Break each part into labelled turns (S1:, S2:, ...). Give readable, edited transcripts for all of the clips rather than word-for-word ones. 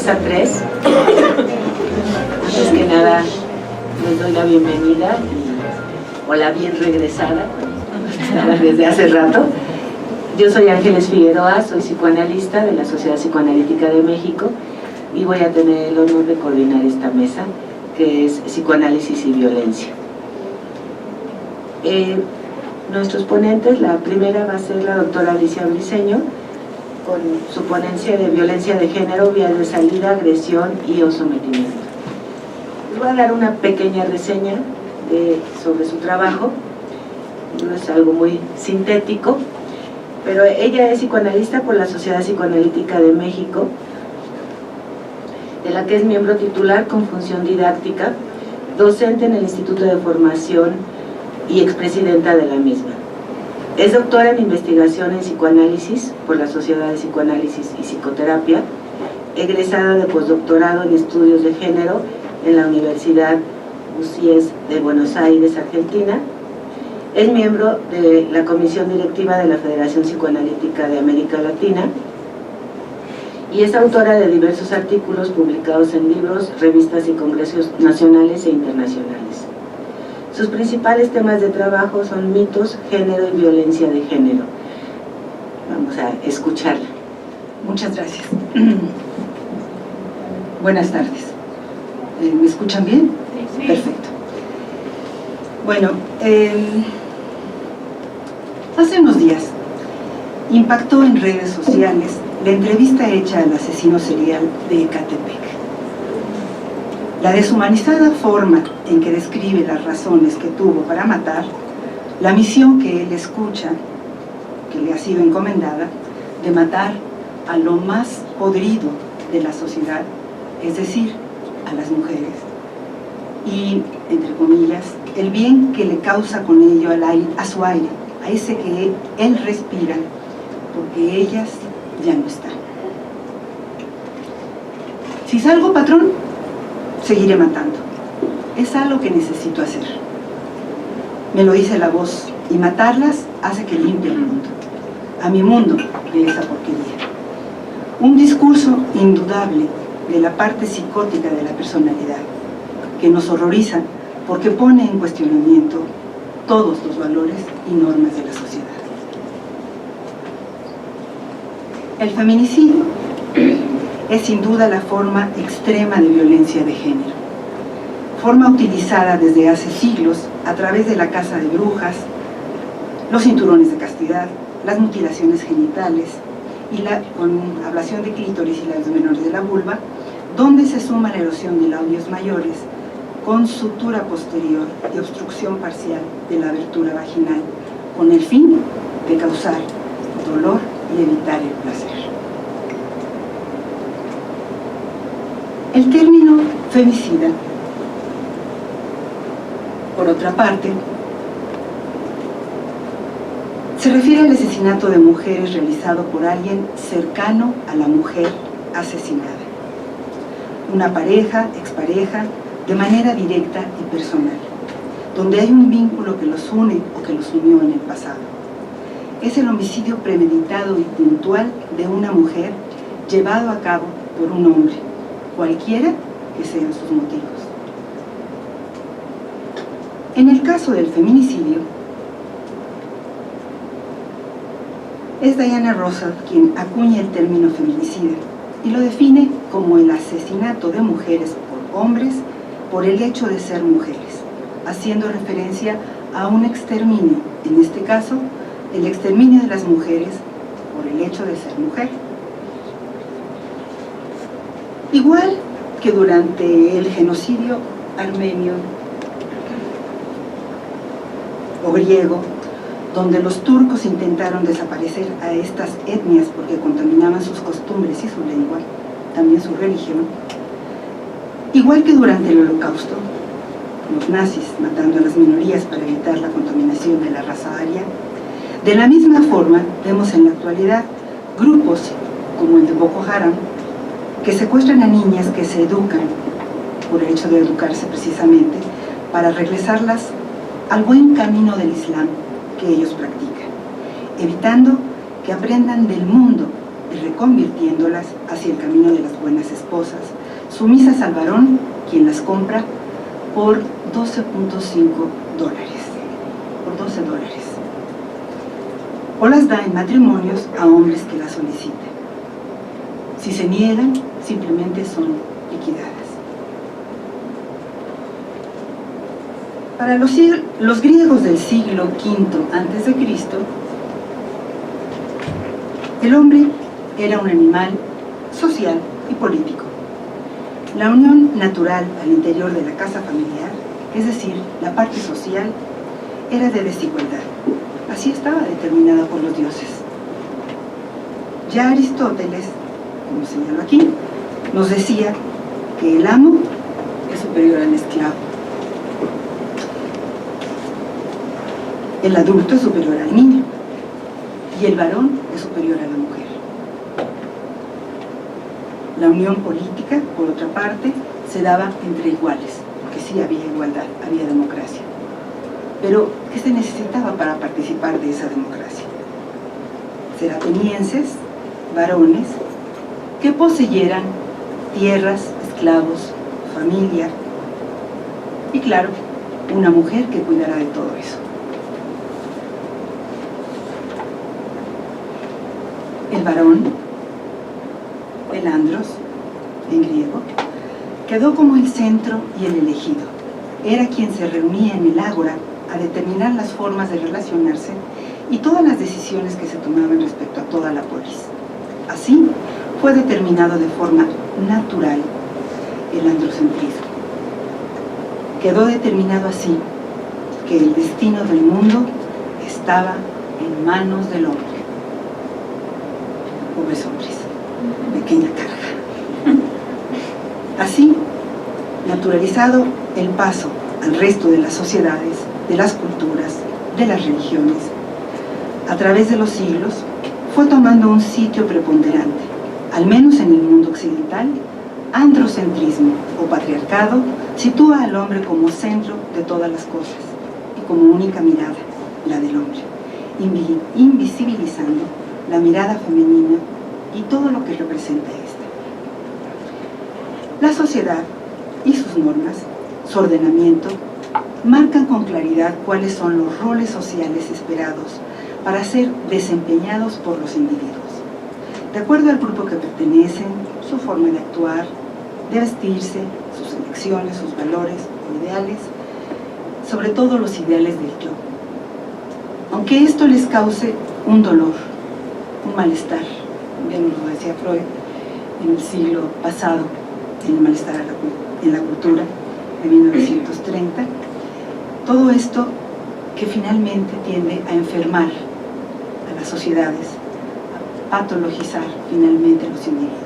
S1: mesa 3. Antes que nada, les doy la bienvenida o la bien regresada, desde hace rato. Yo soy Ángeles Figueroa, soy psicoanalista de la Sociedad Psicoanalítica de México y voy a tener el honor de coordinar esta mesa, que es Psicoanálisis y Violencia. Nuestros ponentes, la primera va a ser la doctora Alicia Briceño, con su ponencia de violencia de género, vías de salida, agresión y o sometimiento. Les voy a dar una pequeña reseña sobre su trabajo. No es algo muy sintético, pero ella es psicoanalista por la Sociedad Psicoanalítica de México, de la que es miembro titular con función didáctica, docente en el Instituto de Formación y expresidenta de la misma. Es doctora en investigación en psicoanálisis por la Sociedad de Psicoanálisis y Psicoterapia, egresada de postdoctorado en estudios de género en la Universidad UCIES de Buenos Aires, Argentina. Es miembro de la comisión directiva de la Federación Psicoanalítica de América Latina y es autora de diversos artículos publicados en libros, revistas y congresos nacionales e internacionales. Sus principales temas de trabajo son mitos, género y violencia de género. Vamos a escucharla.
S2: Muchas gracias. Buenas tardes. ¿Me escuchan bien? Sí. Perfecto. Bueno, hace unos días impactó en redes sociales la entrevista hecha al asesino serial de Ecatepec. La deshumanizada forma en que describe las razones que tuvo para matar, la misión que él escucha, que le ha sido encomendada, de matar a lo más podrido de la sociedad, es decir, a las mujeres, y, entre comillas, el bien que le causa con ello a su aire, a ese que él respira, porque ellas ya no están. Si salgo, patrón, seguiré matando. Es algo que necesito hacer. Me lo dice la voz, y matarlas hace que limpie el mundo. A mi mundo de esa porquería. Un discurso indudable de la parte psicótica de la personalidad, que nos horroriza porque pone en cuestionamiento todos los valores y normas de la sociedad. El feminicidio es sin duda la forma extrema de violencia de género, forma utilizada desde hace siglos a través de la caza de brujas, los cinturones de castidad, las mutilaciones genitales y la ablación de clítoris y labios menores de la vulva, donde se suma la erosión de labios mayores con sutura posterior y obstrucción parcial de la abertura vaginal, con el fin de causar dolor y evitar el placer. El término femicida, por otra parte, se refiere al asesinato de mujeres realizado por alguien cercano a la mujer asesinada. Una pareja, expareja, de manera directa y personal, donde hay un vínculo que los une o que los unió en el pasado. Es el homicidio premeditado y puntual de una mujer llevado a cabo por un hombre, cualquiera que sean sus motivos. En el caso del feminicidio, es Diana Russell quien acuña el término feminicida y lo define como el asesinato de mujeres por hombres por el hecho de ser mujeres, haciendo referencia a un exterminio, en este caso, el exterminio de las mujeres por el hecho de ser mujer. Igual que durante el genocidio armenio o griego, donde los turcos intentaron desaparecer a estas etnias porque contaminaban sus costumbres y su lengua, también su religión, igual que durante el Holocausto, los nazis matando a las minorías para evitar la contaminación de la raza aria, de la misma forma vemos en la actualidad grupos como el de Boko Haram, que secuestran a niñas que se educan, por el hecho de educarse precisamente, para regresarlas al buen camino del Islam que ellos practican, evitando que aprendan del mundo y reconvirtiéndolas hacia el camino de las buenas esposas, sumisas al varón, quien las compra por $12.5, por $12. O las da en matrimonios a hombres que las soliciten. Si se niegan, simplemente son liquidadas. Para los griegos del siglo V a.C., el hombre era un animal social y político. La unión natural al interior de la casa familiar, es decir, la parte social, era de desigualdad. Así estaba determinada por los dioses. Ya Aristóteles, como señalo aquí, nos decía que el amo es superior al esclavo. El adulto es superior al niño y el varón es superior a la mujer. La unión política, por otra parte, se daba entre iguales, porque sí había igualdad, había democracia. Pero, ¿qué se necesitaba para participar de esa democracia? Ser atenienses, varones, que poseyeran tierras, esclavos, familia y, claro, una mujer que cuidara de todo eso. El varón, el andros, en griego, quedó como el centro y el elegido. Era quien se reunía en el ágora a determinar las formas de relacionarse y todas las decisiones que se tomaban respecto a toda la polis. Así fue determinado de forma natural el androcentrismo. Quedó determinado así que el destino del mundo estaba en manos del hombre. Pobres hombres, pequeña carga. Así, naturalizado el paso al resto de las sociedades, de las culturas, de las religiones, a través de los siglos, fue tomando un sitio preponderante, al menos en el mundo occidental. Androcentrismo o patriarcado sitúa al hombre como centro de todas las cosas y como única mirada, la del hombre, invisibilizando la mirada femenina y todo lo que representa esta. La sociedad y sus normas, su ordenamiento, marcan con claridad cuáles son los roles sociales esperados para ser desempeñados por los individuos, de acuerdo al grupo que pertenecen, su forma de actuar, de vestirse, sus elecciones, sus valores o ideales, sobre todo los ideales del yo. Aunque esto les cause un dolor, un malestar, bien lo decía Freud en el siglo pasado, en el malestar en la cultura de 1930, todo esto que finalmente tiende a enfermar a las sociedades, a patologizar finalmente a los individuos.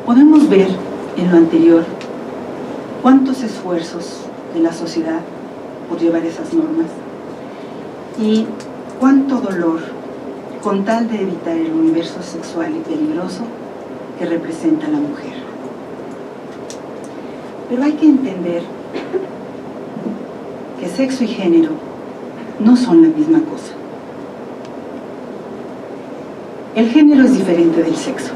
S2: Podemos ver en lo anterior cuántos esfuerzos de la sociedad por llevar esas normas y cuánto dolor con tal de evitar el universo sexual y peligroso que representa la mujer. Pero hay que entender que sexo y género no son la misma cosa. El género es diferente del sexo.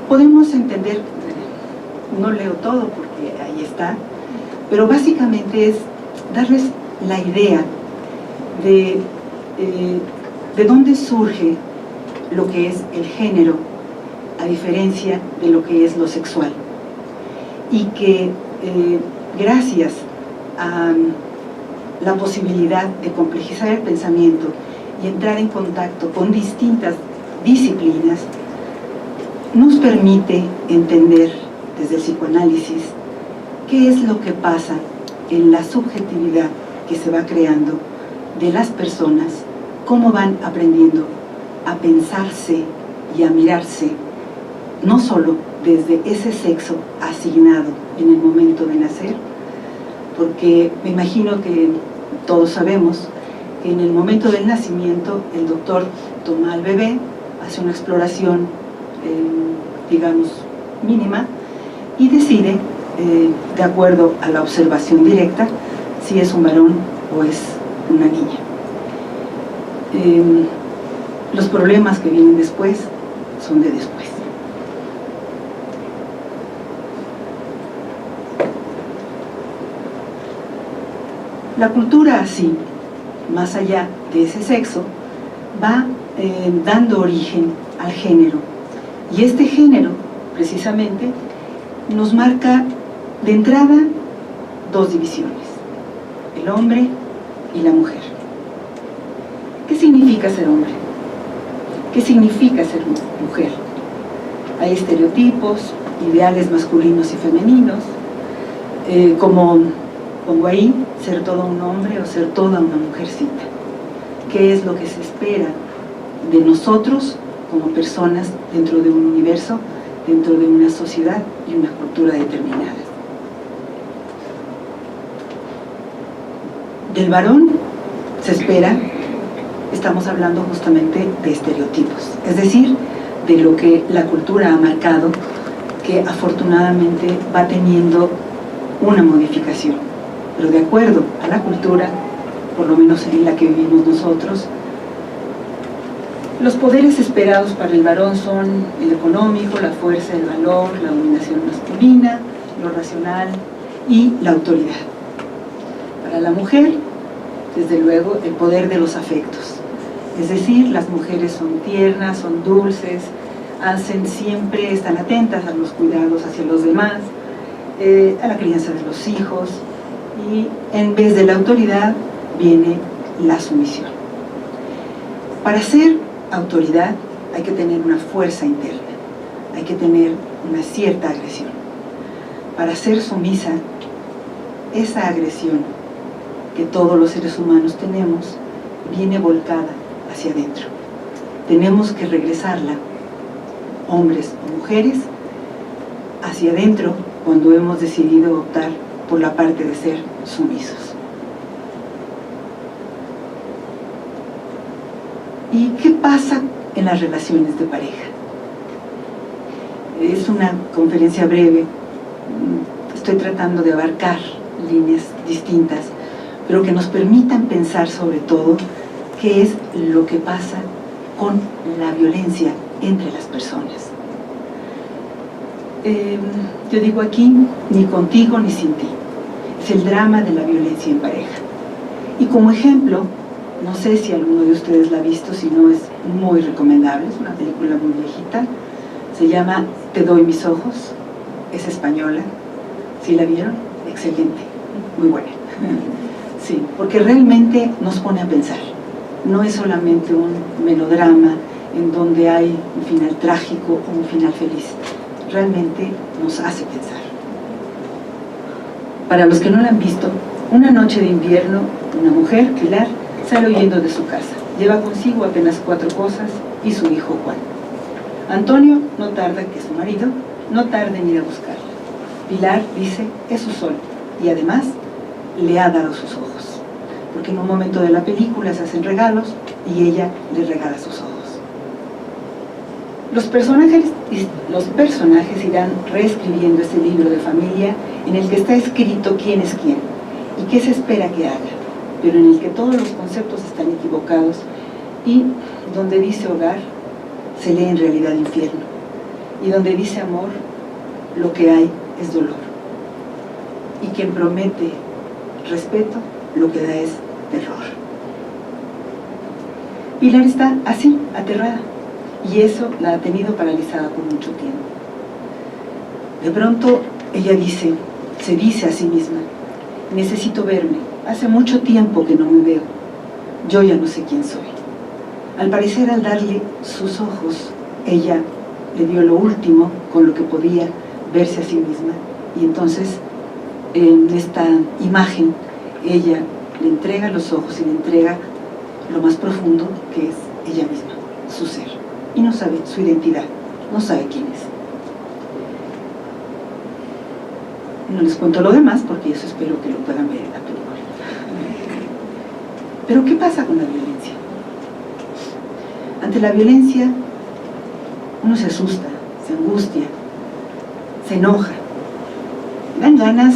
S2: Podemos entender, no leo todo porque ahí está, pero básicamente es darles la idea de dónde surge lo que es el género, a diferencia de lo que es lo sexual. Y que gracias a la posibilidad de complejizar el pensamiento y entrar en contacto con distintas disciplinas, nos permite entender desde el psicoanálisis qué es lo que pasa en la subjetividad que se va creando de las personas, cómo van aprendiendo a pensarse y a mirarse, no solo desde ese sexo asignado en el momento de nacer, porque me imagino que todos sabemos que en el momento del nacimiento el doctor toma al bebé, hace una exploración, digamos, mínima, y decide, de acuerdo a la observación directa, si es un varón o es una niña. Los problemas que vienen después son de después. La cultura así, más allá de ese sexo, va dando origen al género. Y este género, precisamente, nos marca de entrada dos divisiones: el hombre y la mujer. ¿Qué significa ser hombre? ¿Qué significa ser mujer? Hay estereotipos, ideales masculinos y femeninos, como pongo ahí, ser todo un hombre o ser toda una mujercita. ¿Qué es lo que se espera de nosotros como personas dentro de un universo, dentro de una sociedad y una cultura determinada? Del varón se espera, estamos hablando justamente de estereotipos, es decir, de lo que la cultura ha marcado, que afortunadamente va teniendo una modificación, pero de acuerdo a la cultura, por lo menos en la que vivimos nosotros, los poderes esperados para el varón son el económico, la fuerza, el valor, la dominación masculina, lo racional y la autoridad. Para la mujer, desde luego, el poder de los afectos. Es decir, las mujeres son tiernas, son dulces, están atentas a los cuidados hacia los demás, a la crianza de los hijos, y en vez de la autoridad viene la sumisión. Para ser autoridad hay que tener una fuerza interna, hay que tener una cierta agresión. Para ser sumisa, esa agresión que todos los seres humanos tenemos viene volcada hacia adentro. Tenemos que regresarla, hombres o mujeres, hacia adentro cuando hemos decidido optar por la parte de ser sumisos. ¿Y qué pasa en las relaciones de pareja? Es una conferencia breve, estoy tratando de abarcar líneas distintas, pero que nos permitan pensar sobre todo qué es lo que pasa con la violencia entre las personas. Yo digo aquí, ni contigo ni sin ti. Es el drama de la violencia en pareja. Y como ejemplo, no sé si alguno de ustedes la ha visto, si no es muy recomendable, es una película muy viejita, se llama Te doy mis ojos, es española. ¿Sí la vieron? Excelente, muy buena. Sí, porque realmente nos pone a pensar. No es solamente un melodrama en donde hay un final trágico o un final feliz. Realmente nos hace pensar. Para los que no la han visto, una noche de invierno, una mujer, Pilar, sale huyendo de su casa. Lleva consigo apenas 4 cosas y su hijo Juan. Antonio no tarda, que es su marido, no tarda en ir a buscarla. Pilar dice, es su sol, y además le ha dado sus ojos, porque en un momento de la película se hacen regalos y ella le regala sus ojos. Los personajes irán reescribiendo ese libro de familia en el que está escrito quién es quién y qué se espera que haga, pero en el que todos los conceptos están equivocados y donde dice hogar se lee en realidad infierno, y donde dice amor lo que hay es dolor, y quien promete respeto lo que da es terror. Pilar está así, aterrada, y eso la ha tenido paralizada por mucho tiempo. De pronto ella se dice a sí misma, necesito verme, hace mucho tiempo que no me veo, yo ya no sé quién soy. Al parecer, al darle sus ojos, ella le dio lo último con lo que podía verse a sí misma, y entonces en esta imagen ella le entrega los ojos y le entrega lo más profundo, que es ella misma, su ser, y no sabe su identidad, no sabe quién es. No les cuento lo demás porque eso espero que lo puedan ver en la película. Pero ¿qué pasa con la violencia? Ante la violencia uno se asusta, se angustia, se enoja, dan ganas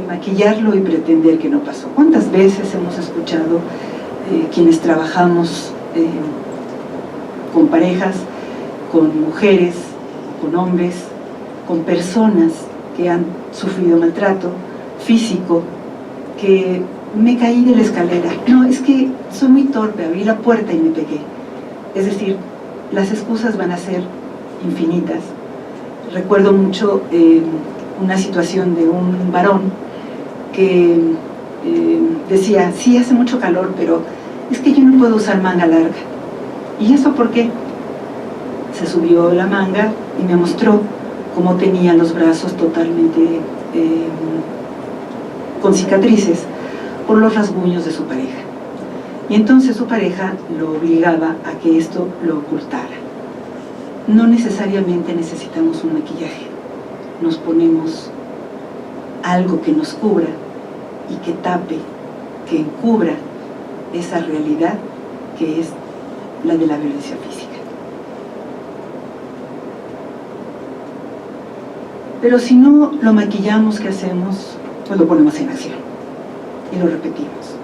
S2: maquillarlo y pretender que no pasó. ¿Cuántas veces hemos escuchado quienes trabajamos con parejas, con mujeres, con hombres, con personas que han sufrido maltrato físico, que me caí de la escalera? No, es que soy muy torpe, abrí la puerta y me pegué. Es decir, las excusas van a ser infinitas. Recuerdo mucho una situación de un varón que decía, sí, hace mucho calor, pero es que yo no puedo usar manga larga. ¿Y eso por qué? Se subió la manga y me mostró cómo tenía los brazos totalmente con cicatrices por los rasguños de su pareja. Y entonces su pareja lo obligaba a que esto lo ocultara. No necesariamente necesitamos un maquillaje. Nos ponemos algo que nos cubra y que tape, que encubra esa realidad que es la de la violencia física. Pero si no lo maquillamos, ¿qué hacemos? Pues lo ponemos en acción y lo repetimos.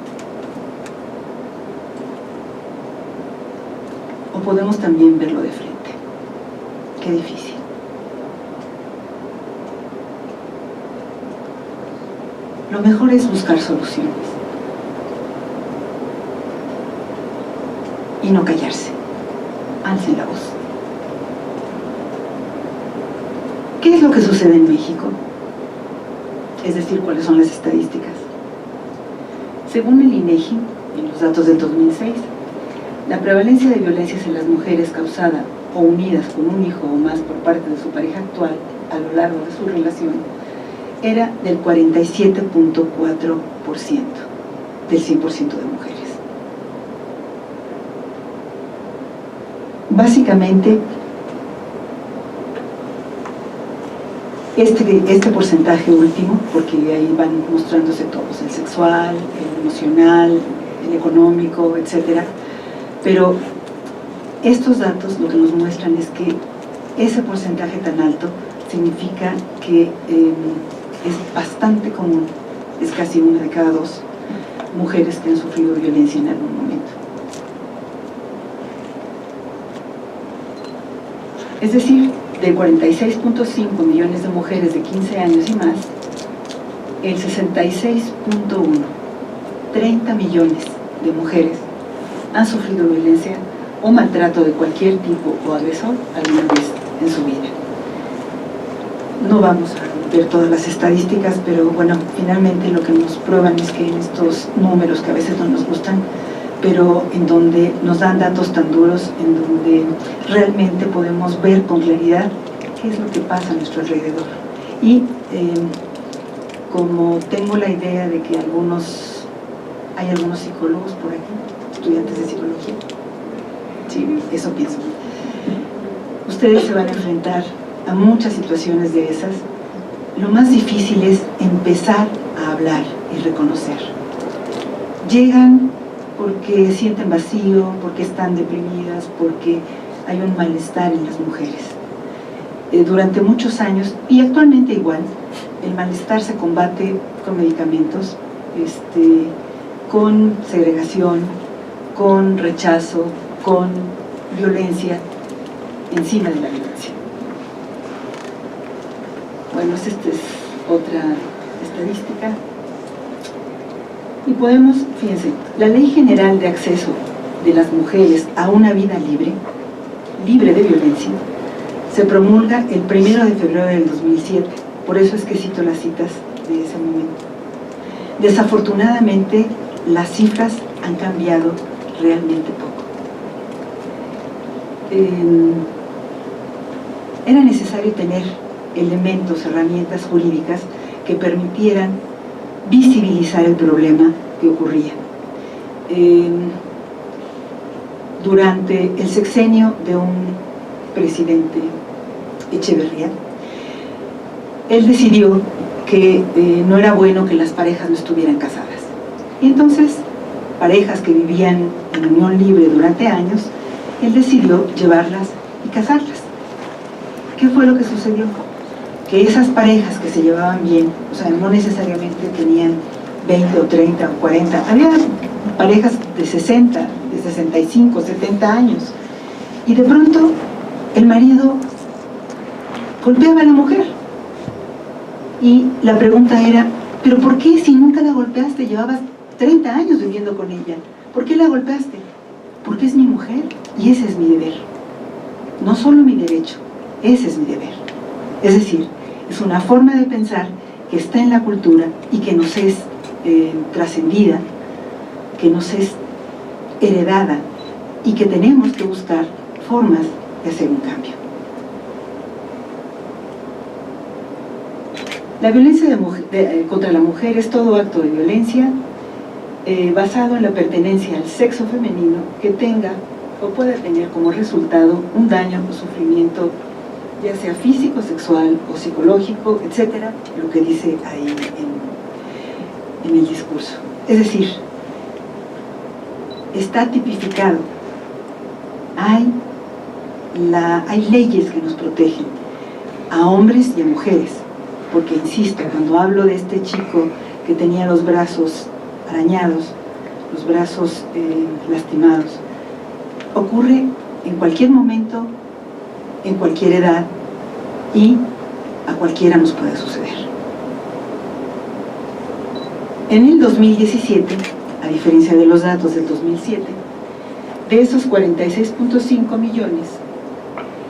S2: O podemos también verlo de frente. Qué difícil. Lo mejor es buscar soluciones y no callarse. Alcen la voz. ¿Qué es lo que sucede en México? Es decir, ¿cuáles son las estadísticas? Según el INEGI, en los datos del 2006, la prevalencia de violencias en las mujeres causada o unidas con un hijo o más por parte de su pareja actual a lo largo de su relación era del 47.4% del 100% de mujeres. Básicamente, este porcentaje último, porque ahí van mostrándose todos, el sexual, el emocional, el económico, etcétera, pero estos datos lo que nos muestran es que ese porcentaje tan alto significa que es bastante común, es casi 1 de cada 2 mujeres que han sufrido violencia en algún momento. Es decir, de 46.5 millones de mujeres de 15 años y más, el 66.1, 30 millones de mujeres han sufrido violencia o maltrato de cualquier tipo o agresor alguna vez en su vida. No vamos a ver todas las estadísticas, pero bueno, finalmente lo que nos prueban es que en estos números que a veces no nos gustan, pero en donde nos dan datos tan duros, en donde realmente podemos ver con claridad qué es lo que pasa a nuestro alrededor. Y como tengo la idea de que hay algunos psicólogos por aquí, estudiantes de psicología, sí, eso pienso. Ustedes se van a enfrentar a muchas situaciones de esas. Lo más difícil es empezar a hablar y reconocer. Llegan porque sienten vacío, porque están deprimidas, porque hay un malestar en las mujeres. Durante muchos años, y actualmente igual, el malestar se combate con medicamentos, con segregación, con rechazo, con violencia, encima de la violencia. Bueno, esta es otra estadística. Y podemos, fíjense, la Ley General de Acceso de las Mujeres a una Vida Libre de violencia, se promulga el 1 de febrero del 2007. Por eso es que cito las citas de ese momento. Desafortunadamente, las cifras han cambiado realmente poco. Era necesario tener elementos, herramientas jurídicas que permitieran visibilizar el problema que ocurría. Durante el sexenio de un presidente, Echeverría, él decidió que no era bueno que las parejas no estuvieran casadas. Y entonces, parejas que vivían en unión libre durante años, él decidió llevarlas y casarlas. ¿Qué fue lo que sucedió? que esas parejas que se llevaban bien, o sea, no necesariamente tenían 20 o 30 o 40, había parejas de 60, de 65, 70 años, y de pronto el marido golpeaba a la mujer. Y la pregunta era, ¿pero por qué si nunca la golpeaste? Llevabas 30 años viviendo con ella. ¿Por qué la golpeaste? Porque es mi mujer y ese es mi deber. No solo mi derecho, ese es mi deber. Es decir, es una forma de pensar que está en la cultura y que nos es trascendida, que nos es heredada y que tenemos que buscar formas de hacer un cambio. La violencia contra la mujer es todo acto de violencia basado en la pertenencia al sexo femenino que tenga o pueda tener como resultado un daño o sufrimiento, ya sea físico, sexual o psicológico, etcétera, lo que dice ahí en el discurso. Es decir, está tipificado. Hay leyes que nos protegen a hombres y a mujeres, porque insisto, cuando hablo de este chico que tenía los brazos arañados, los brazos lastimados, ocurre en cualquier momento, en cualquier edad, y a cualquiera nos puede suceder. En el 2017, a diferencia de los datos del 2007, de esos 46.5 millones,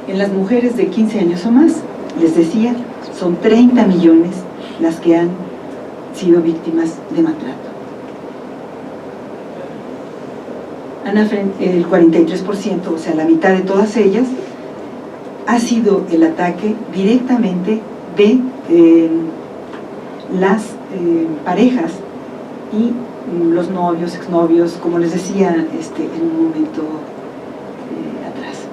S2: en las mujeres de 15 años o más, les decía, son 30 millones las que han sido víctimas de maltrato. El 43%, o sea, la mitad de todas ellas, ha sido el ataque directamente de las parejas y los novios, exnovios, como les decía en un momento atrás.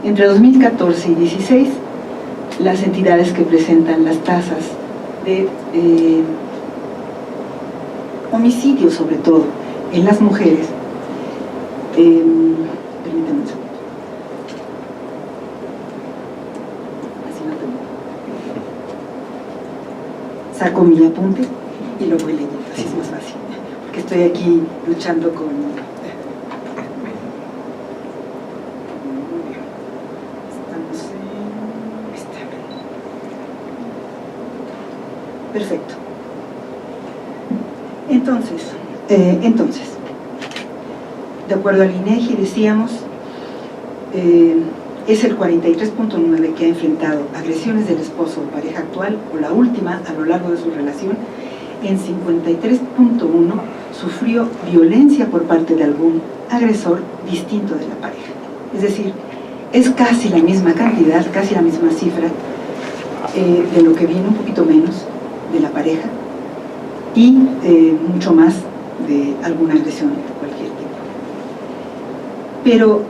S2: Entre 2014 y 2016, las entidades que presentan las tasas de homicidio, sobre todo en las mujeres, permítanme un segundo. Así no tengo. Saco mi apunte y lo voy leyendo, así es más fácil, porque estoy aquí luchando con... Perfecto. Entonces, de acuerdo al INEGI, decíamos, es el 43.9 que ha enfrentado agresiones del esposo o pareja actual o la última a lo largo de su relación. En 53.1 sufrió violencia por parte de algún agresor distinto de la pareja. Es decir, es casi la misma cantidad, casi la misma cifra de lo que viene, un poquito menos de la pareja y mucho más de alguna agresión de cualquier tipo. Pero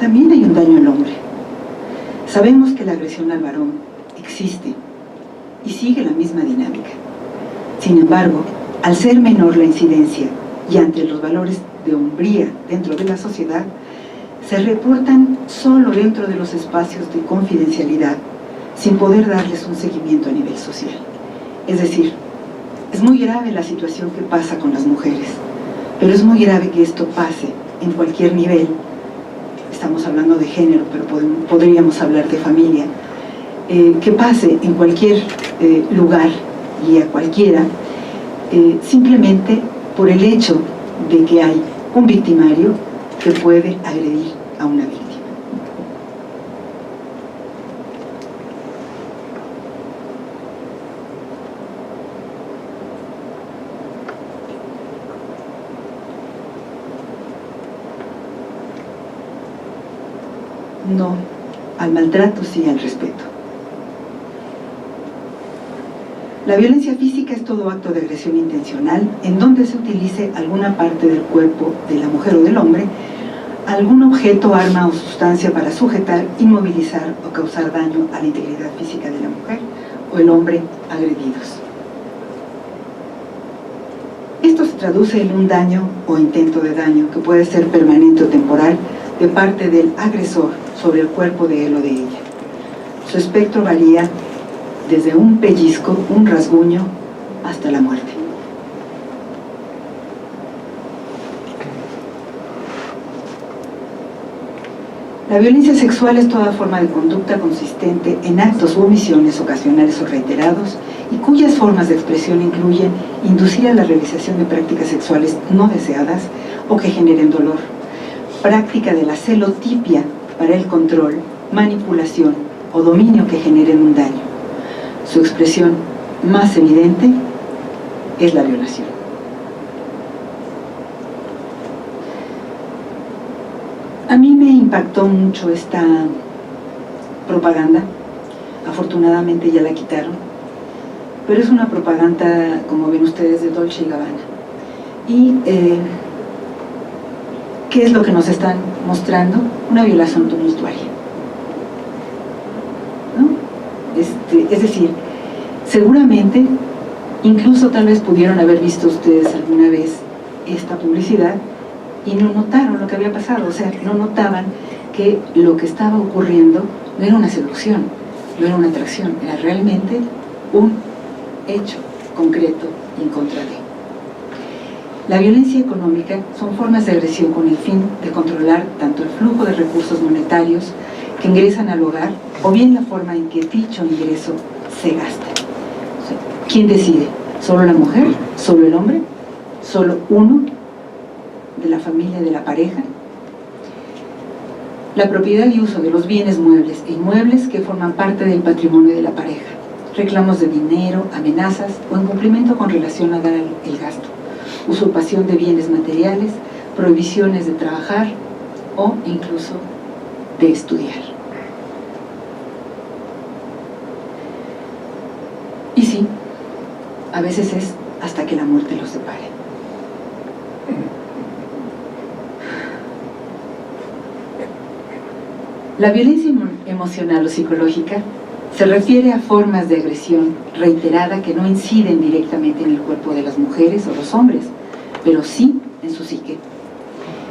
S2: también hay un daño al hombre. Sabemos que la agresión al varón existe y sigue la misma dinámica. Sin embargo, al ser menor la incidencia y ante los valores de hombría dentro de la sociedad, se reportan solo dentro de los espacios de confidencialidad, sin poder darles un seguimiento a nivel social. Es decir, es muy grave la situación que pasa con las mujeres, pero es muy grave que esto pase en cualquier nivel. Estamos hablando de género, pero podríamos hablar de familia. Que pase en cualquier lugar y a cualquiera, simplemente por el hecho de que hay un victimario que puede agredir a una víctima. No al maltrato, sí al respeto. La violencia física es todo acto de agresión intencional en donde se utilice alguna parte del cuerpo de la mujer o del hombre, algún objeto, arma o sustancia para sujetar, inmovilizar o causar daño a la integridad física de la mujer o el hombre agredidos. Esto se traduce en un daño o intento de daño que puede ser permanente o temporal de parte del agresor sobre el cuerpo de él o de ella. Su espectro varía desde un pellizco, un rasguño, hasta la muerte. La violencia sexual es toda forma de conducta consistente en actos u omisiones ocasionales o reiterados y cuyas formas de expresión incluyen inducir a la realización de prácticas sexuales no deseadas o que generen dolor, práctica de la celotipia para el control, manipulación o dominio que generen un daño. Su expresión más evidente es la violación. A mí me impactó mucho esta propaganda. Afortunadamente ya la quitaron, pero es una propaganda, como ven ustedes, de Dolce & Gabbana. Y ¿qué es lo que nos están mostrando? Una violación tumultuaria, ¿no? Es decir, seguramente, incluso tal vez pudieron haber visto ustedes alguna vez esta publicidad y no notaron lo que había pasado, o sea, no notaban que lo que estaba ocurriendo no era una seducción, no era una atracción, era realmente un hecho concreto en contra de. La violencia económica son formas de agresión con el fin de controlar tanto el flujo de recursos monetarios que ingresan al hogar o bien la forma en que dicho ingreso se gasta. O sea, ¿quién decide? ¿Solo la mujer? ¿Solo el hombre? ¿Solo uno de la familia, de la pareja? La propiedad y uso de los bienes muebles e inmuebles que forman parte del patrimonio de la pareja, reclamos de dinero, amenazas o incumplimiento con relación a dar el gasto, usurpación de bienes materiales, prohibiciones de trabajar o incluso de estudiar. Y sí, a veces es hasta que la muerte los separe. La violencia emocional o psicológica se refiere a formas de agresión reiterada que no inciden directamente en el cuerpo de las mujeres o los hombres, pero sí en su psique.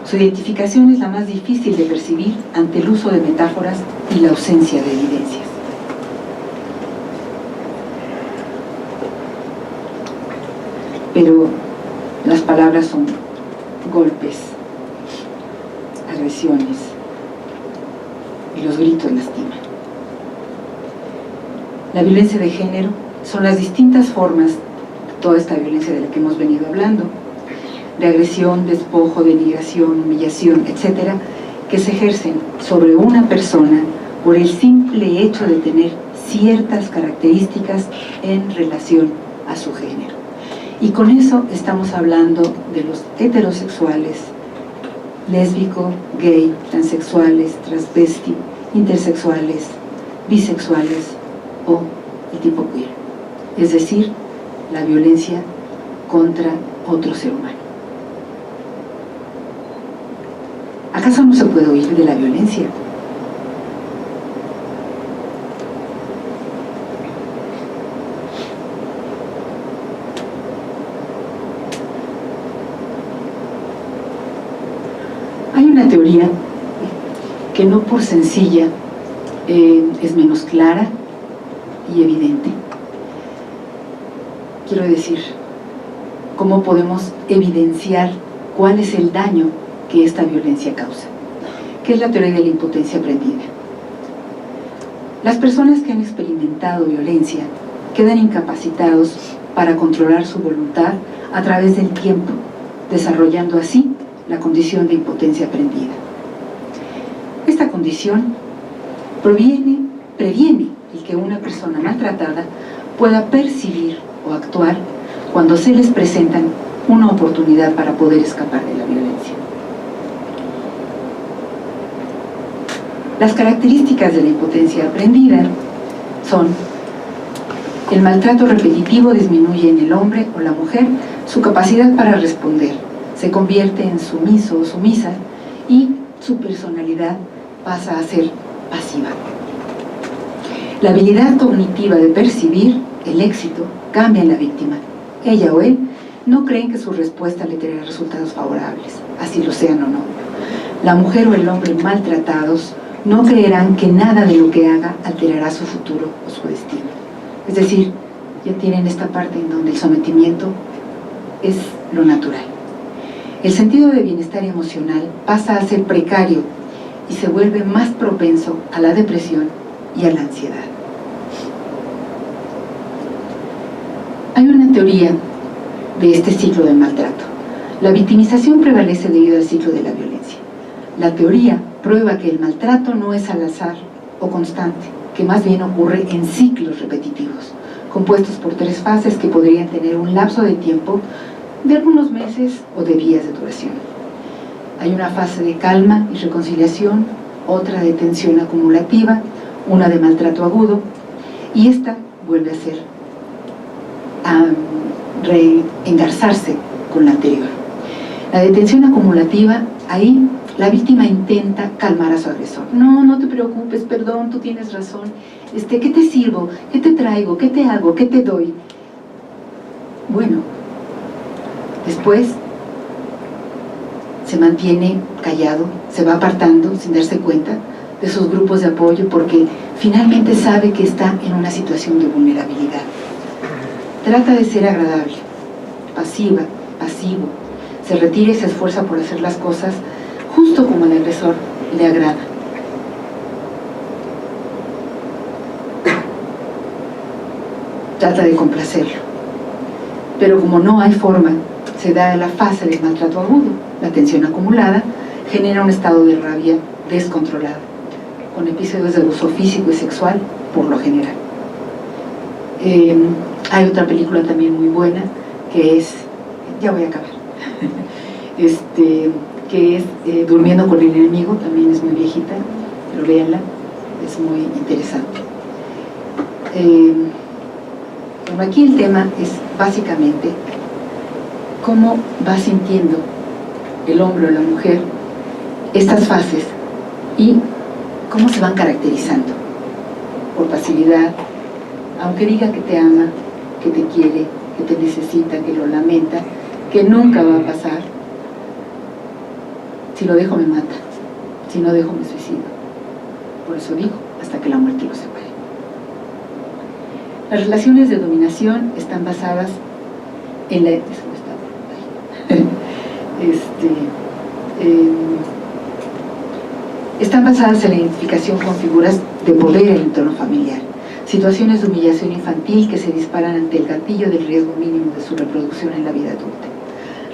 S2: Su identificación es la más difícil de percibir ante el uso de metáforas y la ausencia de evidencias. Pero las palabras son golpes, agresiones, y los gritos lastiman. La violencia de género son las distintas formas de toda esta violencia de la que hemos venido hablando, de agresión, despojo, denigración, humillación, etcétera, que se ejercen sobre una persona por el simple hecho de tener ciertas características en relación a su género. Y con eso estamos hablando de los heterosexuales, lésbico, gay, transexuales, transvesti, intersexuales, bisexuales o el tipo queer, es decir, la violencia contra otro ser humano. ¿Acaso no se puede huir de la violencia? Hay una teoría que no por sencilla es menos clara y evidente. Quiero decir, ¿cómo podemos evidenciar cuál es el daño que esta violencia causa? ¿Qué es la teoría de la impotencia aprendida? Las personas que han experimentado violencia quedan incapacitados para controlar su voluntad a través del tiempo, desarrollando así la condición de impotencia aprendida. Esta condición previene el que una persona maltratada pueda percibir o actuar cuando se les presenta una oportunidad para poder escapar de la violencia. Las características de la impotencia aprendida son: el maltrato repetitivo disminuye en el hombre o la mujer su capacidad para responder, se convierte en sumiso o sumisa y su personalidad pasa a ser pasiva. La habilidad cognitiva de percibir el éxito cambia en la víctima. Ella o él no creen que su respuesta le traerá resultados favorables, así lo sean o no. La mujer o el hombre maltratados no creerán que nada de lo que haga alterará su futuro o su destino. Es decir, ya tienen esta parte en donde el sometimiento es lo natural. El sentido de bienestar emocional pasa a ser precario y se vuelve más propenso a la depresión y a la ansiedad. Hay una teoría de este ciclo de maltrato. La victimización prevalece debido al ciclo de la violencia. La teoría prueba que el maltrato no es al azar o constante, que más bien ocurre en ciclos repetitivos, compuestos por 3 fases que podrían tener un lapso de tiempo de algunos meses o de días de duración. Hay una fase de calma y reconciliación, otra de tensión acumulativa, una de maltrato agudo, y esta vuelve a ser a reengarzarse con la anterior. La de tensión acumulativa, ahí la víctima intenta calmar a su agresor. No, no te preocupes, perdón, tú tienes razón. ¿Qué te sirvo? ¿Qué te traigo? ¿Qué te hago? ¿Qué te doy? Bueno, después se mantiene callado, se va apartando sin darse cuenta de sus grupos de apoyo porque finalmente sabe que está en una situación de vulnerabilidad. Trata de ser agradable, pasivo, se retira y se esfuerza por hacer las cosas justo como al agresor le agrada. Trata de complacerlo, pero como no hay forma, se da la fase del maltrato agudo. La tensión acumulada genera un estado de rabia descontrolada, con episodios de abuso físico y sexual por lo general. Hay otra película también muy buena que es, ya voy a acabar, que es Durmiendo con el enemigo, también es muy viejita, pero véanla, es muy interesante. Bueno, aquí el tema es básicamente cómo va sintiendo el hombre o la mujer estas fases y cómo se van caracterizando por pasividad, aunque diga que te ama, que te quiere, que te necesita, que lo lamenta, que nunca va a pasar. Si lo dejo me mata, si no dejo me suicido. Por eso digo, hasta que la muerte los separe. Las relaciones de dominación están basadas en la... están basadas en la identificación con figuras de poder en el entorno familiar, situaciones de humillación infantil que se disparan ante el gatillo del riesgo mínimo de su reproducción en la vida adulta,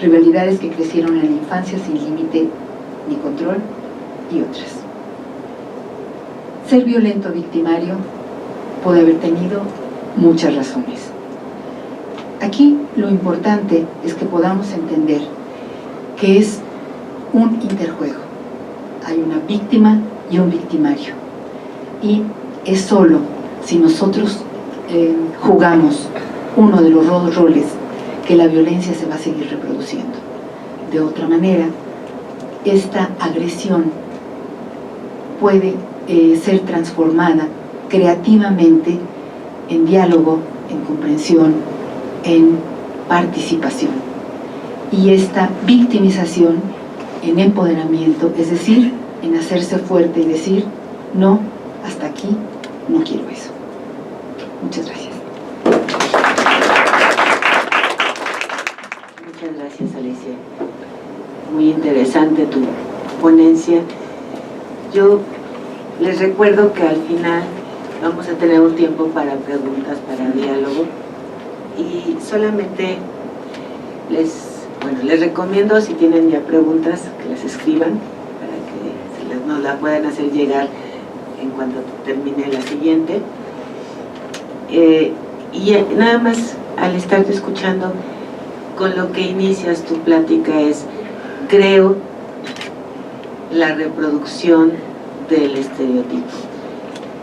S2: rivalidades que crecieron en la infancia sin límite ni control, y otras. Ser violento victimario puede haber tenido muchas razones. Aquí lo importante es que podamos entender que es un interjuego. Hay una víctima y un victimario. Y es solo si nosotros jugamos uno de los roles que la violencia se va a seguir reproduciendo. De otra manera, esta agresión puede ser transformada creativamente en diálogo, en comprensión, en participación. Y esta victimización en empoderamiento, es decir, en hacerse fuerte y decir, no, hasta aquí, no quiero eso. Muchas gracias.
S1: Muchas gracias, Alicia. Muy interesante tu ponencia. Yo les recuerdo que al final vamos a tener un tiempo para preguntas, para diálogo, y solamente les recomiendo, si tienen ya preguntas, que las escriban para que nos la puedan hacer llegar en cuanto termine la siguiente. Y nada más, al estarte escuchando, con lo que inicias tu plática es: creo la reproducción del estereotipo.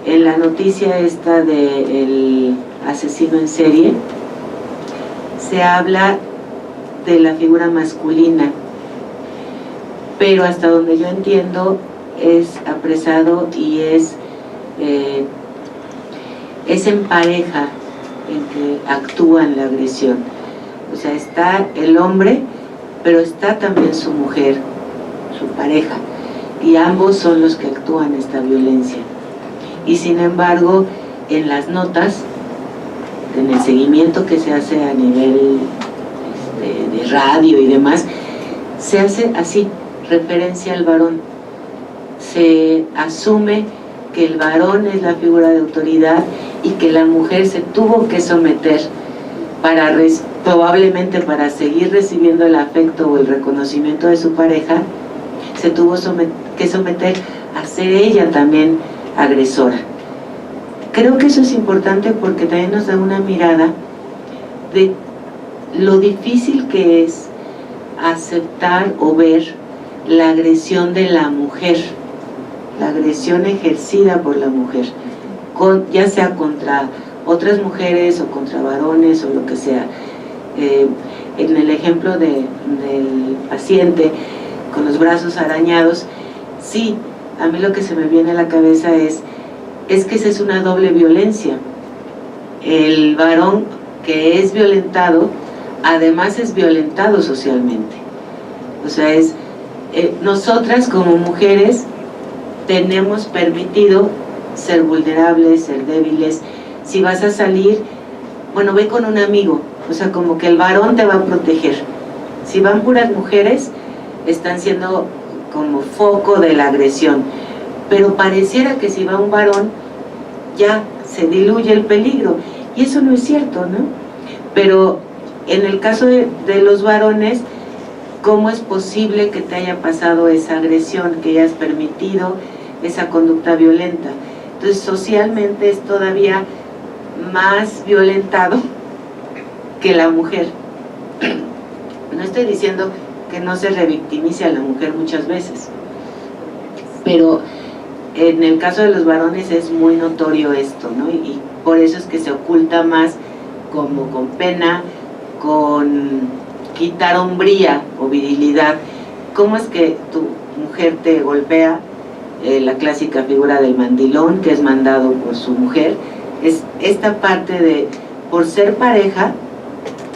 S1: En la noticia esta del asesino en serie se habla de la figura masculina, pero hasta donde yo entiendo es apresado y es en pareja en que actúan la agresión. O sea, está el hombre, pero está también su mujer, su pareja, y ambos son los que actúan esta violencia. Y sin embargo, en las notas en el seguimiento que se hace a nivel de radio y demás, se hace así, referencia al varón. Se asume que el varón es la figura de autoridad y que la mujer se tuvo que someter probablemente para seguir recibiendo el afecto o el reconocimiento de su pareja, se tuvo que someter a ser ella también agresora. Creo que eso es importante porque también nos da una mirada de lo difícil que es aceptar o ver la agresión de la mujer, la agresión ejercida por la mujer, ya sea contra otras mujeres o contra varones o lo que sea. En el ejemplo del paciente con los brazos arañados, sí, a mí lo que se me viene a la cabeza es que esa es una doble violencia. El varón que es violentado, además es violentado socialmente. O sea, nosotras como mujeres tenemos permitido ser vulnerables, ser débiles. Si vas a salir, bueno, ve con un amigo, o sea, como que el varón te va a proteger. Si van puras mujeres, están siendo como foco de la agresión, pero pareciera que si va un varón, ya se diluye el peligro, y eso no es cierto, ¿no? Pero en el caso de los varones, ¿cómo es posible que te haya pasado esa agresión, que hayas permitido esa conducta violenta? Entonces, socialmente es todavía más violentado que la mujer. No estoy diciendo que no se revictimice a la mujer muchas veces, pero en el caso de los varones es muy notorio esto, ¿no? Y por eso es que se oculta más, como con pena, con quitar hombría o virilidad. ¿Cómo es que tu mujer te golpea? La clásica figura del mandilón, que es mandado por su mujer, es esta parte de, por ser pareja,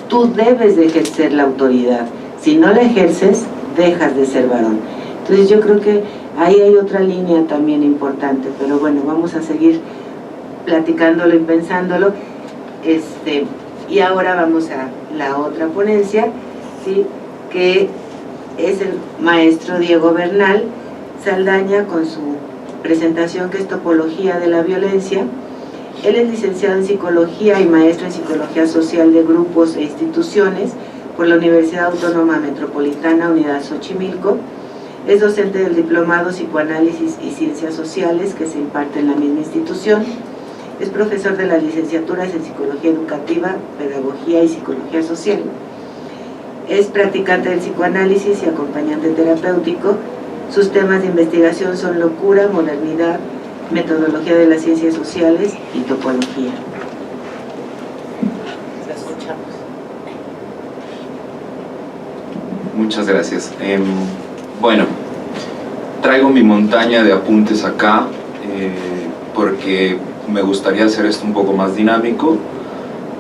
S1: tú debes de ejercer la autoridad. Si no la ejerces, dejas de ser varón. Entonces yo creo que ahí hay otra línea también importante, pero bueno, vamos a seguir platicándolo y pensándolo. Y ahora vamos a la otra ponencia, ¿sí?, que es el maestro Diego Bernal Saldaña, con su presentación que es Topología de la Violencia. Él es licenciado en Psicología y maestro en Psicología Social de Grupos e Instituciones por la Universidad Autónoma Metropolitana, Unidad Xochimilco. Es docente del Diplomado Psicoanálisis y Ciencias Sociales, que se imparte en la misma institución. Es profesor de las licenciaturas en Psicología Educativa, Pedagogía y Psicología Social. Es practicante del psicoanálisis y acompañante terapéutico. Sus temas de investigación son locura, modernidad, metodología de las ciencias sociales y topología. La escuchamos.
S3: Muchas gracias. Bueno, traigo mi montaña de apuntes acá porque me gustaría hacer esto un poco más dinámico,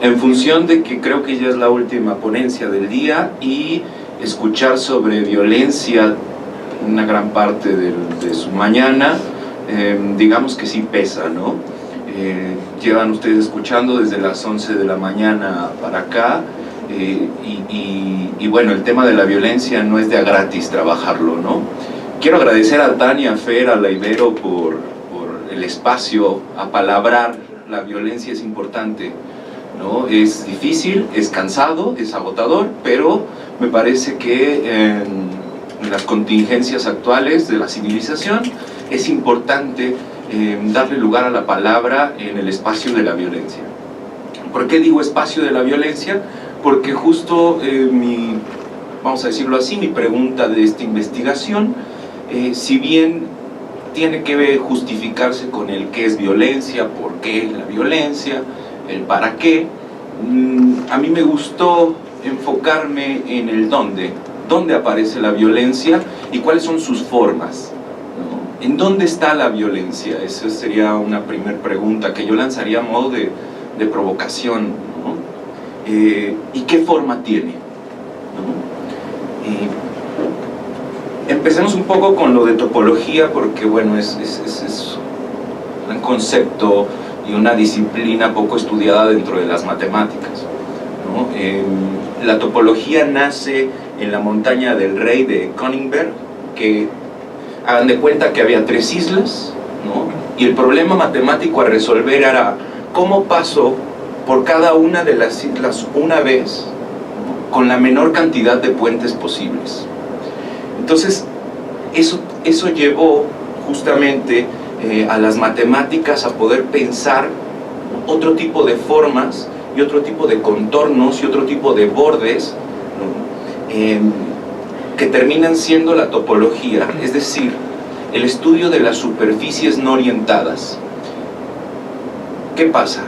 S3: en función de que creo que ya es la última ponencia del día y escuchar sobre violencia una gran parte de su mañana, digamos que sí pesa, ¿no? Llevan ustedes escuchando desde las 11 de la mañana para acá, y bueno, el tema de la violencia no es de a gratis trabajarlo, ¿no? Quiero agradecer a Tania, a Fer, a la Ibero por el espacio. Apalabrar la violencia es importante, ¿no? Es difícil, es cansado, es agotador, pero me parece que en las contingencias actuales de la civilización es importante darle lugar a la palabra en el espacio de la violencia. ¿Por qué digo espacio de la violencia? Porque justo vamos a decirlo así, mi pregunta de esta investigación, si bien tiene que justificarse con el qué es violencia, por qué la violencia, el para qué, a mí me gustó enfocarme en el dónde aparece la violencia y cuáles son sus formas, ¿no? ¿En dónde está la violencia? Esa sería una primera pregunta que yo lanzaría a modo de provocación, ¿no? ¿Y qué forma tiene? ¿No? Empecemos un poco con lo de topología, porque bueno, es un concepto y una disciplina poco estudiada dentro de las matemáticas, ¿no? La topología nace en la montaña del Rey de Königsberg, que hagan de cuenta que había 3 islas, ¿no? Y el problema matemático a resolver era cómo paso por cada una de las islas una vez, ¿no? Con la menor cantidad de puentes posibles. Entonces eso llevó justamente a las matemáticas a poder pensar otro tipo de formas y otro tipo de contornos y otro tipo de bordes, ¿no? Que terminan siendo la topología, es decir, el estudio de las superficies no orientadas. ¿Qué pasa?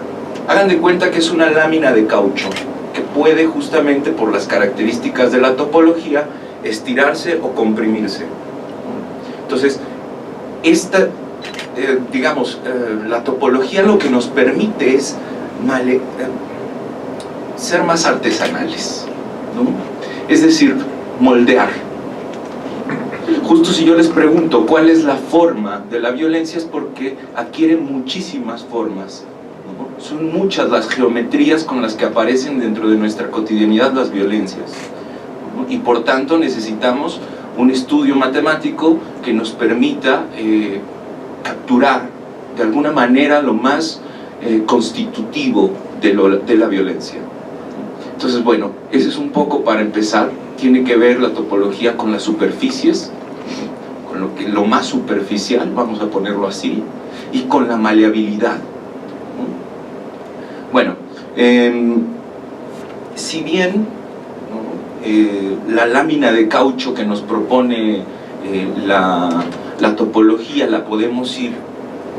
S3: Hagan de cuenta que es una lámina de caucho que puede, justamente por las características de la topología, estirarse o comprimirse. Entonces, la topología lo que nos permite es ser más artesanales, ¿no? Es decir, moldear. Justo si yo les pregunto cuál es la forma de la violencia, es porque adquiere muchísimas formas, ¿no? Son muchas las geometrías con las que aparecen dentro de nuestra cotidianidad las violencias, ¿no? Y por tanto necesitamos un estudio matemático que nos permita capturar de alguna manera lo más constitutivo de la violencia. Entonces, bueno, ese es un poco para empezar. Tiene que ver la topología con las superficies, con lo más superficial, vamos a ponerlo así, y con la maleabilidad. Bueno, si bien, ¿no? La lámina de caucho que nos propone la topología la podemos ir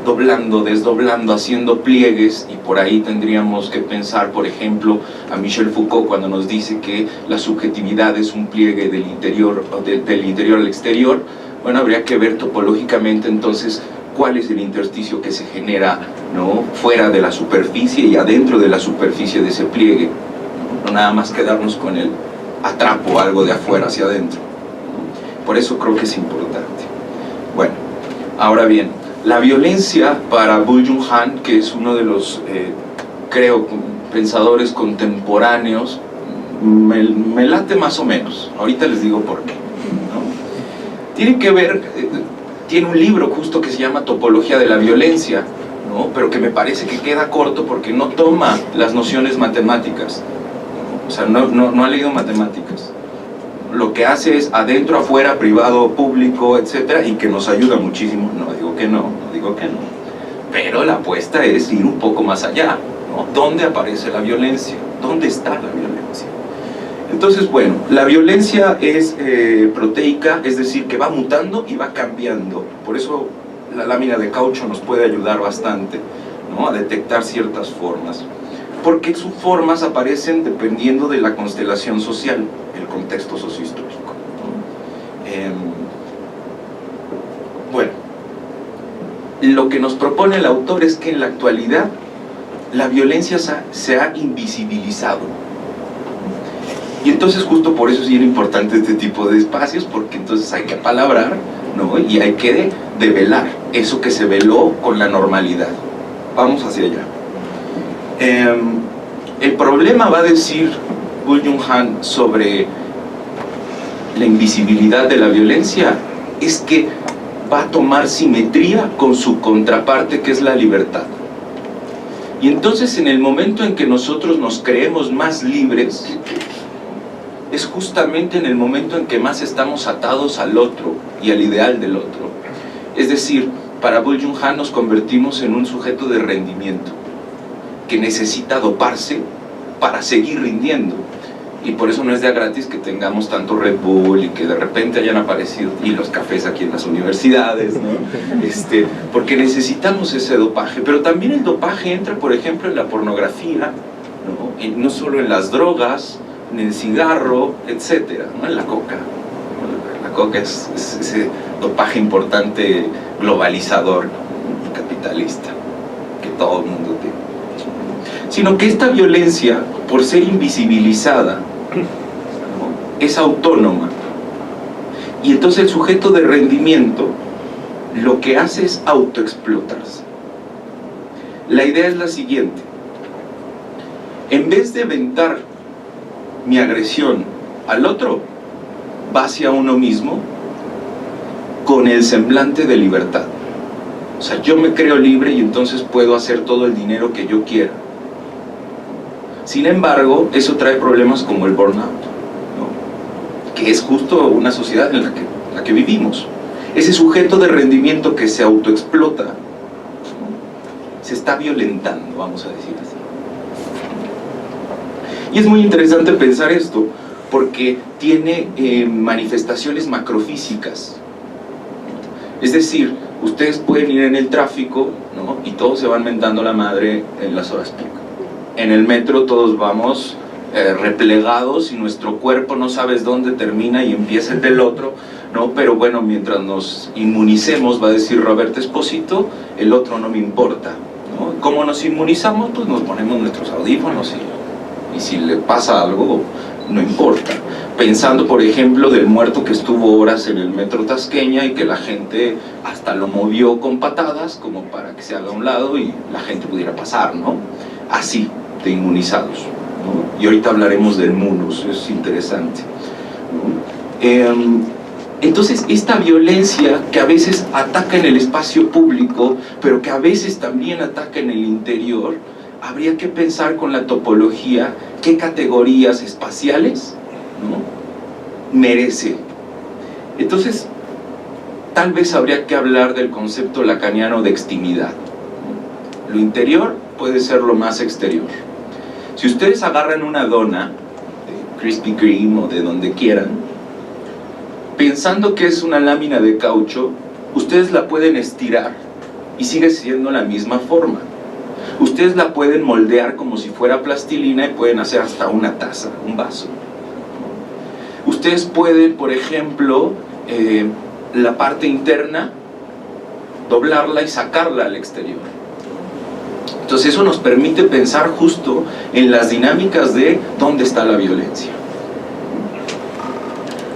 S3: doblando, desdoblando, haciendo pliegues, y por ahí tendríamos que pensar, por ejemplo, a Michel Foucault cuando nos dice que la subjetividad es un pliegue del interior al exterior. Bueno, habría que ver topológicamente entonces cuál es el intersticio que se genera, ¿no? Fuera de la superficie y adentro de la superficie de ese pliegue, no nada más quedarnos con el atrapo, algo de afuera hacia adentro. Por eso creo que es importante. Bueno, ahora bien, la violencia para Byung-Chul Han, que es uno de los, creo, pensadores contemporáneos, me late más o menos. Ahorita les digo por qué, ¿no? Tiene que ver, tiene un libro justo que se llama Topología de la Violencia, ¿no? Pero que me parece que queda corto porque no toma las nociones matemáticas, ¿no? O sea, no ha leído matemáticas. Lo que hace es adentro, afuera, privado, público, etcétera, y que nos ayuda muchísimo. No digo que no, pero la apuesta es ir un poco más allá, ¿no? ¿Dónde aparece la violencia? ¿Dónde está la violencia? Entonces, bueno, la violencia es proteica, es decir, que va mutando y va cambiando. Por eso la lámina de caucho nos puede ayudar bastante, ¿no? A detectar ciertas formas, porque sus formas aparecen dependiendo de la constelación social, el contexto sociohistórico, ¿no? Bueno, lo que nos propone el autor es que en la actualidad la violencia se ha invisibilizado, y entonces justo por eso es bien importante este tipo de espacios, porque entonces hay que apalabrar, ¿no? Y hay que develar eso que se veló con la normalidad. Vamos hacia allá. El problema, va a decir Byung-Chul Han sobre la invisibilidad de la violencia, es que va a tomar simetría con su contraparte, que es la libertad. Y entonces, en el momento en que nosotros nos creemos más libres, es justamente en el momento en que más estamos atados al otro y al ideal del otro. Es decir, para Byung-Chul Han nos convertimos en un sujeto de rendimiento que necesita doparse para seguir rindiendo. Y por eso no es de a gratis que tengamos tanto Red Bull y que de repente hayan aparecido y los cafés aquí en las universidades, ¿no? Porque necesitamos ese dopaje. Pero también el dopaje entra, por ejemplo, en la pornografía, ¿no? Y no solo en las drogas, en el cigarro, etcétera, ¿no? En la coca. La coca es ese dopaje importante globalizador, ¿no? Y capitalista que todo el mundo tiene. Sino que esta violencia, por ser invisibilizada, ¿no? Es autónoma, y entonces el sujeto de rendimiento lo que hace es autoexplotarse. La idea es la siguiente: en vez de aventar mi agresión al otro, va hacia uno mismo con el semblante de libertad. O sea, yo me creo libre y entonces puedo hacer todo el dinero que yo quiera. Sin embargo, eso trae problemas como el burnout, ¿no? Que es justo una sociedad en la que vivimos. Ese sujeto de rendimiento que se autoexplota, ¿no?, se está violentando, vamos a decir así. Y es muy interesante pensar esto, porque tiene manifestaciones macrofísicas. Es decir, ustedes pueden ir en el tráfico, ¿no?, y todos se van mentando la madre en las horas pico. En el metro todos vamos replegados y nuestro cuerpo no sabes dónde termina y empieza el del otro, ¿no? Pero bueno, mientras nos inmunicemos, va a decir Roberto Esposito, el otro no me importa, ¿no? ¿Cómo nos inmunizamos? Pues nos ponemos nuestros audífonos y si le pasa algo, no importa. Pensando, por ejemplo, del muerto que estuvo horas en el metro Tasqueña y que la gente hasta lo movió con patadas como para que se haga a un lado y la gente pudiera pasar, ¿no? Así, de inmunizados, ¿no? Y ahorita hablaremos del munus, es interesante, ¿no? Entonces, esta violencia que a veces ataca en el espacio público, pero que a veces también ataca en el interior, habría que pensar con la topología qué categorías espaciales, ¿no?, merece. Entonces, tal vez habría que hablar del concepto lacaniano de extimidad, ¿no? Lo interior puede ser lo más exterior. Si ustedes agarran una dona de Krispy Kreme o de donde quieran, pensando que es una lámina de caucho, ustedes la pueden estirar y sigue siendo la misma forma. Ustedes la pueden moldear como si fuera plastilina y pueden hacer hasta una taza, un vaso. Ustedes pueden, por ejemplo, la parte interna, doblarla y sacarla al exterior. Entonces eso nos permite pensar justo en las dinámicas de dónde está la violencia.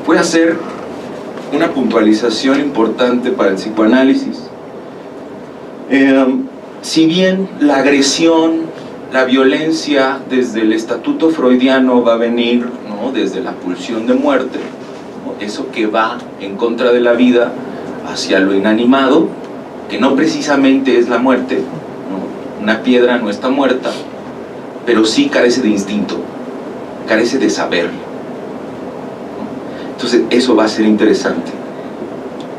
S3: Voy a hacer una puntualización importante para el psicoanálisis. Si bien la agresión, la violencia desde el estatuto freudiano va a venir, ¿no?, desde la pulsión de muerte, ¿no?, eso que va en contra de la vida hacia lo inanimado, que no precisamente es la muerte, ¿no? Una piedra no está muerta, pero sí carece de instinto, carece de saber, ¿no? Entonces eso va a ser interesante.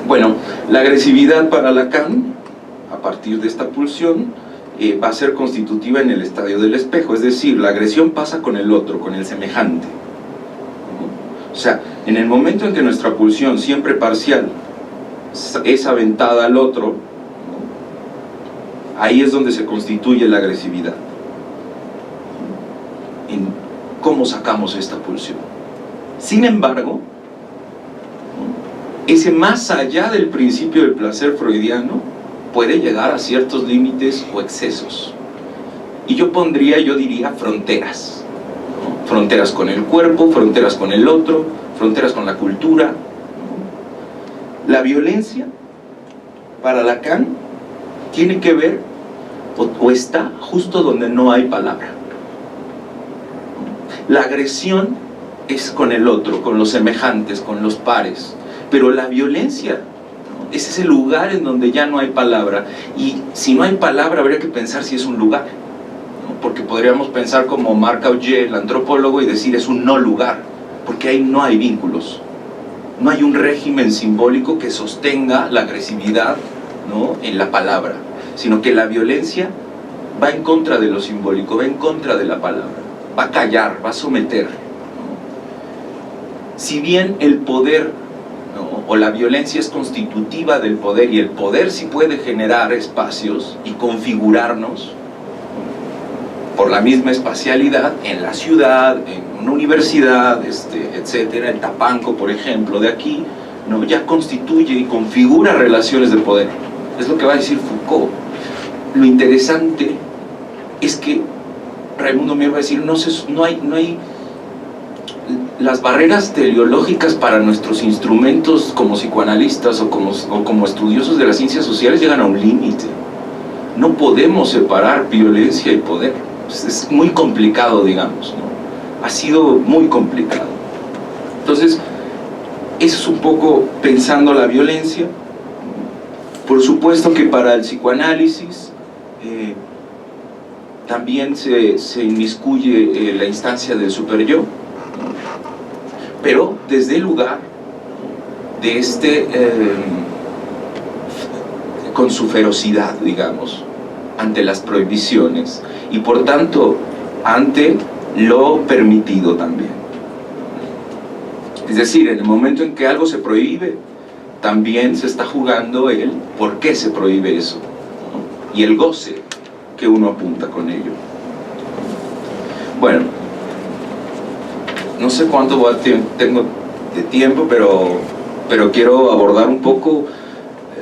S3: Bueno, la agresividad para Lacan, a partir de esta pulsión, va a ser constitutiva en el estadio del espejo, es decir, la agresión pasa con el otro, con el semejante, ¿no? O sea, en el momento en que nuestra pulsión, siempre parcial, es aventada al otro, ¿no?, ahí es donde se constituye la agresividad. En cómo sacamos esta pulsión. Sin embargo, ¿no?, ese más allá del principio del placer freudiano puede llegar a ciertos límites o excesos. Y yo diría fronteras, ¿no? Fronteras con el cuerpo, fronteras con el otro, fronteras con la cultura, ¿no? La violencia, para Lacan, tiene que ver, o está justo donde no hay palabra. La agresión es con el otro, con los semejantes, con los pares, pero la violencia es ese lugar en donde ya no hay palabra, y si no hay palabra habría que pensar si es un lugar, ¿no? Porque podríamos pensar como Marc Augé, el antropólogo, y decir es un no lugar, porque ahí no hay vínculos, no hay un régimen simbólico que sostenga la agresividad, ¿no?, en la palabra, sino que la violencia va en contra de lo simbólico, va en contra de la palabra, va a callar, va a someter, ¿no? Si bien el poder, ¿no?, o la violencia es constitutiva del poder, y el poder sí puede generar espacios y configurarnos por la misma espacialidad en la ciudad, en una universidad, etcétera, en Tapanco, por ejemplo, de aquí, ¿no?, ya constituye y configura relaciones de poder. Es lo que va a decir Foucault. Lo interesante es que Raimundo Mier va a decir, no hay las barreras teleológicas para nuestros instrumentos como psicoanalistas o como estudiosos de las ciencias sociales llegan a un límite. no podemos separar violencia y poder. Es muy complicado, digamos, ¿no? Ha sido muy complicado. Entonces, eso es un poco pensando la violencia. Por supuesto que para el psicoanálisis también se inmiscuye la instancia del superyo, pero desde el lugar de con su ferocidad, digamos, ante las prohibiciones y por tanto ante lo permitido también. Es decir, en el momento en que algo se prohíbe, también se está jugando el por qué se prohíbe eso, ¿no? Y el goce que uno apunta con ello. Bueno, no sé cuánto tengo de tiempo, pero quiero abordar un poco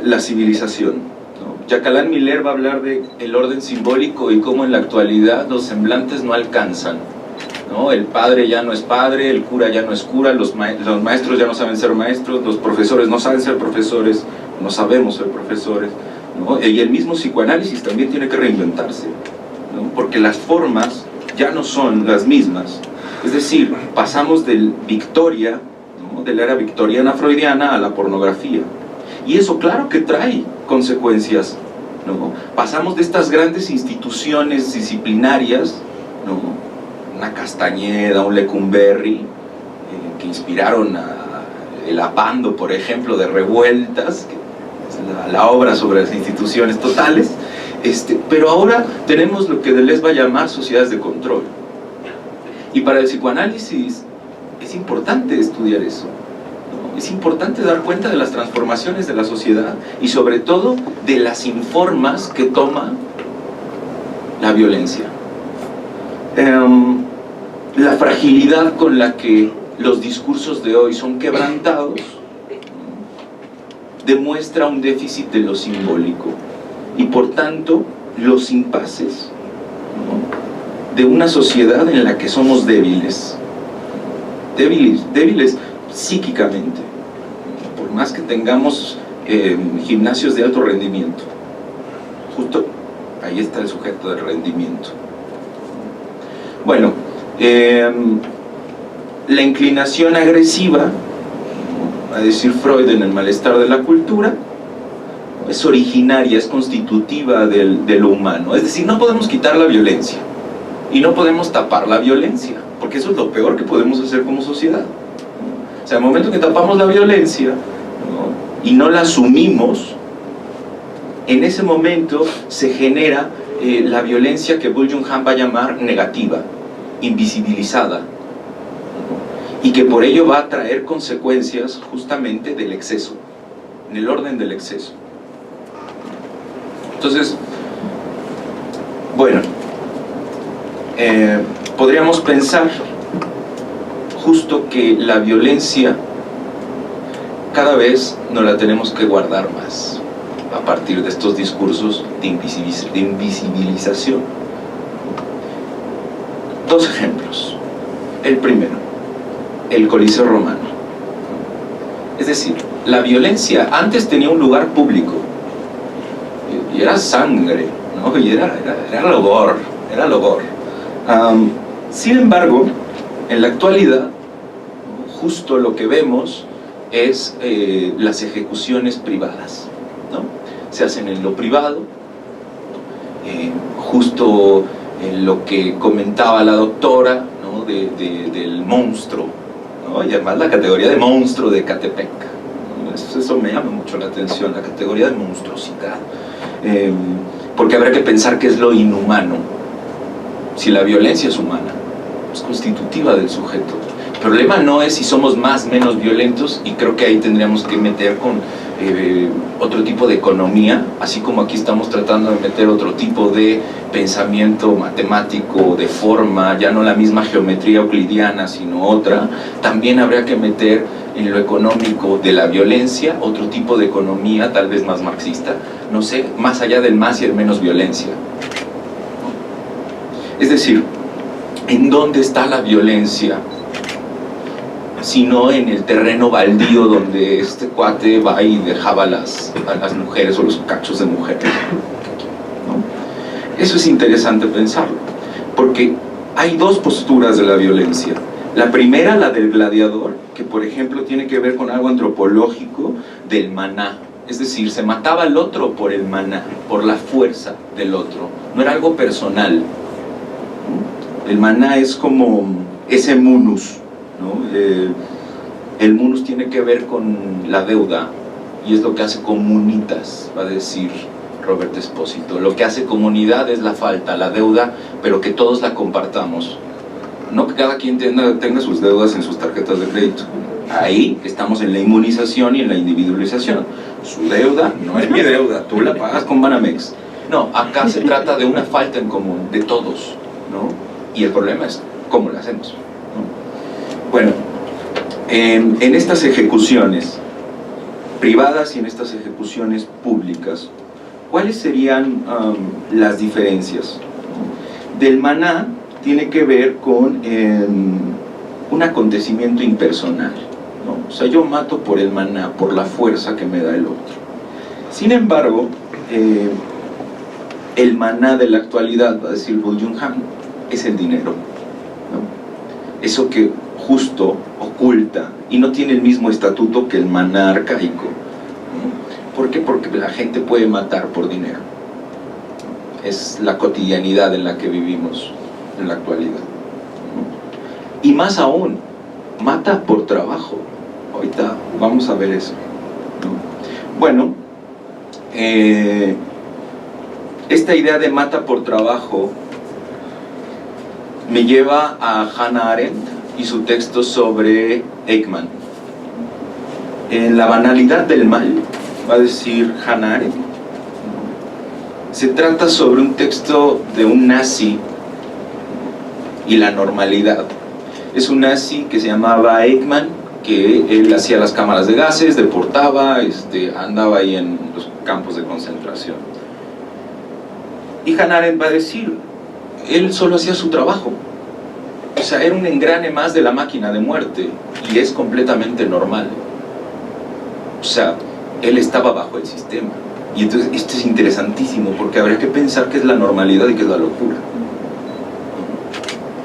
S3: la civilización, ¿no? Jacqueline Miller va a hablar de el orden simbólico y cómo en la actualidad los semblantes no alcanzan, ¿no? El padre ya no es padre, el cura ya no es cura, los maestros ya no saben ser maestros, los profesores no saben ser profesores, no sabemos ser profesores, ¿no? Y el mismo psicoanálisis también tiene que reinventarse, ¿no? Porque las formas ya no son las mismas. Es decir, pasamos del Victoria, ¿no? De la era victoriana freudiana a la pornografía. Y eso claro que trae consecuencias, ¿no? Pasamos de estas grandes instituciones disciplinarias, ¿no? Una Castañeda, un Lecumberri, que inspiraron el Apando, por ejemplo, de Revueltas, que es la obra sobre las instituciones totales, pero ahora tenemos lo que Deleuze va a llamar sociedades de control. Y para el psicoanálisis es importante estudiar eso, ¿no? Es importante dar cuenta de las transformaciones de la sociedad y sobre todo de las informas que toma la violencia. La fragilidad con la que los discursos de hoy son quebrantados demuestra un déficit de lo simbólico y por tanto los impases, ¿no? De una sociedad en la que somos débiles psíquicamente, por más que tengamos gimnasios de alto rendimiento. Justo ahí está el sujeto del rendimiento. Bueno, la inclinación agresiva, a decir Freud en El malestar de la cultura, es originaria, es constitutiva de lo humano. Es decir, no podemos quitar la violencia y no podemos tapar la violencia, porque eso es lo peor que podemos hacer como sociedad. O sea, el momento que tapamos la violencia, ¿no? Y no la asumimos, en ese momento se genera la violencia que Byung-Chul Han va a llamar negativa, invisibilizada, ¿no? Y que por ello va a traer consecuencias justamente del exceso, en el orden del exceso. Entonces, bueno, podríamos pensar justo que la violencia cada vez nos la tenemos que guardar más a partir de estos discursos de invisibilización. Dos ejemplos. El primero, el Coliseo Romano. Es decir, la violencia antes tenía un lugar público y era sangre, ¿no? Y era logor. Sin embargo, en la actualidad, justo lo que vemos es las ejecuciones privadas, ¿no? Se hacen en lo privado, justo en lo que comentaba la doctora, ¿no? Del monstruo, ¿no? Y además la categoría de monstruo de Ecatepec, ¿no? Eso me llama mucho la atención, la categoría de monstruosidad, porque habrá que pensar qué es lo inhumano, si la violencia es humana, es constitutiva del sujeto. El problema no es si somos más o menos violentos, y creo que ahí tendríamos que meter con otro tipo de economía, así como aquí estamos tratando de meter otro tipo de pensamiento matemático, de forma, ya no la misma geometría euclidiana, sino otra. También habría que meter en lo económico de la violencia otro tipo de economía, tal vez más marxista, no sé, más allá del más y el menos violencia. Es decir, ¿en dónde está la violencia? Sino en el terreno baldío donde este cuate va y dejaba a las mujeres o los cachos de mujeres, ¿no? Eso es interesante pensarlo, porque hay dos posturas de la violencia. La primera, la del gladiador, que por ejemplo tiene que ver con algo antropológico del maná. Es decir, se mataba al otro por el maná, por la fuerza del otro. No era algo personal. El maná es como ese munus, ¿no? El munus tiene que ver con la deuda, y es lo que hace comunitas, va a decir Robert Espósito. Lo que hace comunidad es la falta, la deuda, pero que todos la compartamos. No que cada quien tenga sus deudas en sus tarjetas de crédito. Ahí estamos en la inmunización y en la individualización. Su deuda no es mi deuda, tú la pagas con Banamex. No, acá se trata de una falta en común, de todos, ¿no? Y el problema es cómo lo hacemos, ¿no? Bueno, en estas ejecuciones privadas y en estas ejecuciones públicas, ¿cuáles serían las diferencias? Del maná tiene que ver con un acontecimiento impersonal, ¿no? O sea, yo mato por el maná, por la fuerza que me da el otro. Sin embargo, el maná de la actualidad, va a decir Bo Jung Han, es el dinero, ¿no? Eso que justo oculta y no tiene el mismo estatuto que el maná arcaico, ¿no? ¿Por qué? Porque la gente puede matar por dinero. Es la cotidianidad en la que vivimos en la actualidad, ¿no? Y más aún, mata por trabajo. Ahorita vamos a ver eso, ¿no? Bueno, esta idea de mata por trabajo me lleva a Hannah Arendt y su texto sobre Eichmann. En la banalidad del mal, va a decir Hannah Arendt, se trata sobre un texto de un nazi y la normalidad. Es un nazi que se llamaba Eichmann, que él hacía las cámaras de gases, deportaba, andaba ahí en los campos de concentración. Y Hannah Arendt va a decir, él solo hacía su trabajo. O sea, era un engrane más de la máquina de muerte, y es completamente normal. O sea, él estaba bajo el sistema. Y entonces esto es interesantísimo, porque habría que pensar qué es la normalidad y qué es la locura.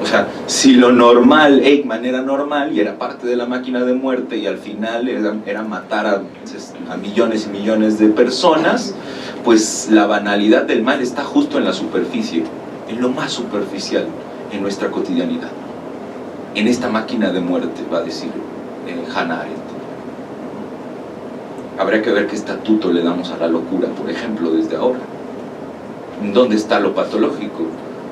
S3: O sea, si lo normal, Eichmann era normal y era parte de la máquina de muerte, y al final era matar a millones y millones de personas, pues la banalidad del mal está justo en la superficie, en lo más superficial, en nuestra cotidianidad, en esta máquina de muerte, va a decir Hannah Arendt. Habría que ver qué estatuto le damos a la locura, por ejemplo, desde ahora. ¿Dónde está lo patológico?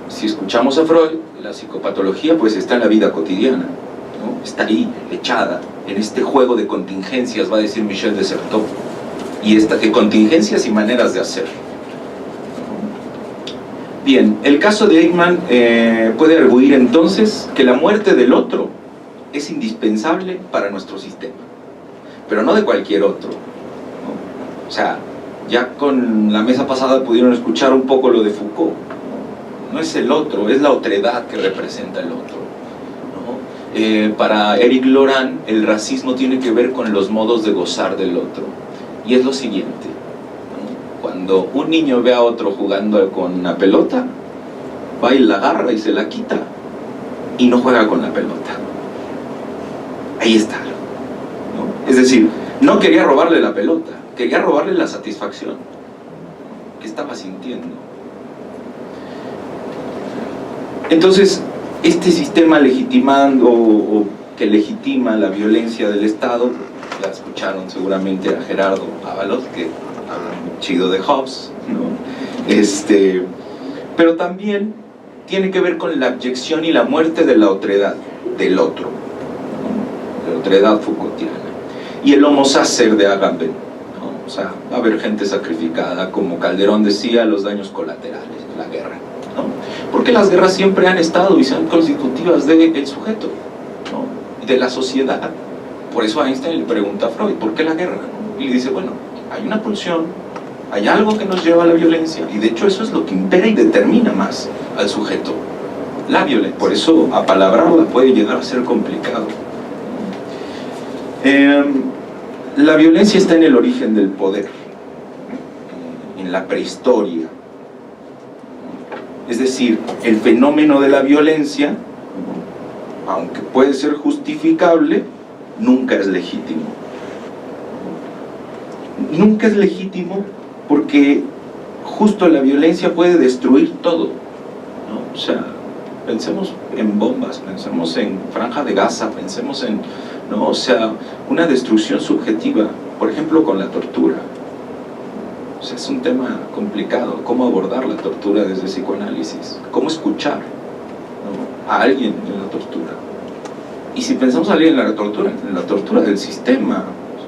S3: Si escuchamos a Freud, la psicopatología pues está en la vida cotidiana, ¿no? Está ahí, echada, en este juego de contingencias, va a decir Michel de Certeau, y de contingencias y maneras de hacer. Bien, el caso de Eichmann puede arguir entonces que la muerte del otro es indispensable para nuestro sistema, pero no de cualquier otro, ¿no? O sea, ya con la mesa pasada pudieron escuchar un poco lo de Foucault. No es el otro, es la otredad que representa el otro, ¿no? Para Eric Laurent, el racismo tiene que ver con los modos de gozar del otro, y es lo siguiente, ¿no? Cuando un niño ve a otro jugando con una pelota, va y la agarra y se la quita, y no juega con la pelota. Ahí está, ¿no? Es decir, no quería robarle la pelota, quería robarle la satisfacción que estaba sintiendo. Entonces, este sistema legitimando o que legitima la violencia del Estado, ya escucharon seguramente a Gerardo Ábalos, que habla muy chido de Hobbes, ¿no? Pero también tiene que ver con la abyección y la muerte de la otredad, del otro, ¿no? La otredad Foucaultiana. Y el homo sacer de Agamben, ¿no? O sea, va a haber gente sacrificada, como Calderón decía, los daños colaterales, la guerra, ¿no? Porque las guerras siempre han estado y son constitutivas del sujeto, ¿no? Y de la sociedad. Por eso Einstein le pregunta a Freud, ¿por qué la guerra? Y le dice, bueno, hay una pulsión, hay algo que nos lleva a la violencia, y de hecho eso es lo que impera y determina más al sujeto, la violencia. Por eso apalabrarla puede llegar a ser complicado. La violencia está en el origen del poder, en la prehistoria. Es decir, el fenómeno de la violencia, aunque puede ser justificable, nunca es legítimo. Nunca es legítimo porque justo la violencia puede destruir todo, ¿no? O sea, pensemos en bombas, pensemos en Franja de Gaza, pensemos en, ¿no? O sea, una destrucción subjetiva, por ejemplo, con la tortura. O sea, es un tema complicado, cómo abordar la tortura desde el psicoanálisis, cómo escuchar, ¿no?, a alguien en la tortura. Y si pensamos a alguien en la tortura del sistema,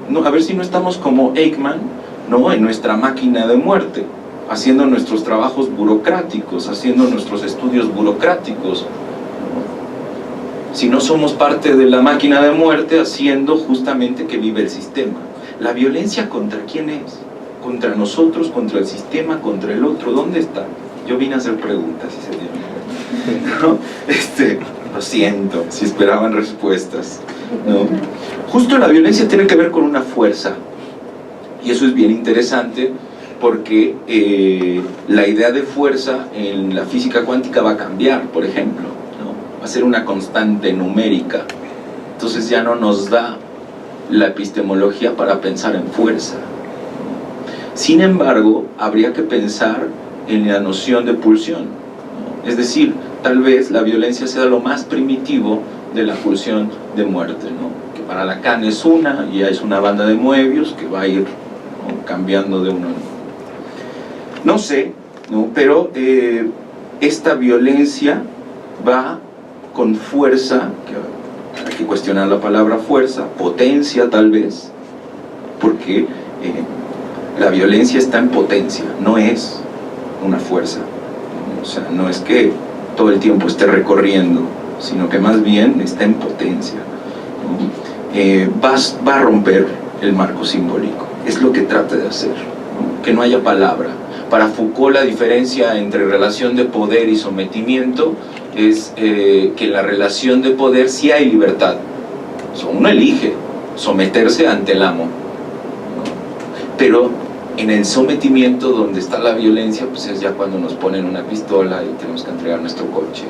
S3: ¿no?, a ver si no estamos como Eichmann, ¿no?, en nuestra máquina de muerte, haciendo nuestros trabajos burocráticos, haciendo nuestros estudios burocráticos. Si no somos parte de la máquina de muerte, haciendo justamente que vive el sistema. ¿La violencia contra quién es? Contra nosotros, contra el sistema, contra el otro. ¿Dónde está? Yo vine a hacer preguntas y se dieron, ¿no? Lo siento, si esperaban respuestas, ¿no? Justo la violencia tiene que ver con una fuerza, y eso es bien interesante porque la idea de fuerza en la física cuántica va a cambiar, por ejemplo, ¿no? Va a ser una constante numérica. Entonces ya no nos da la epistemología para pensar en fuerza. Sin embargo, habría que pensar en la noción de pulsión, ¿no? Es decir, tal vez la violencia sea lo más primitivo de la pulsión de muerte, ¿no? Que para Lacan es una, y es una banda de Moebius que va a ir, ¿no?, cambiando de uno en uno. No sé, ¿no?, pero esta violencia va con fuerza, que hay que cuestionar la palabra fuerza, potencia tal vez, porque la violencia está en potencia, no es una fuerza. O sea, no es que todo el tiempo esté recorriendo, sino que más bien está en potencia, ¿no? Va a romper el marco simbólico, es lo que trata de hacer, ¿no?, que no haya palabra. Para Foucault la diferencia entre relación de poder y sometimiento es que en la relación de poder sí hay libertad. O sea, uno elige someterse ante el amo, ¿no? Pero en el sometimiento, donde está la violencia, pues es ya cuando nos ponen una pistola y tenemos que entregar nuestro coche,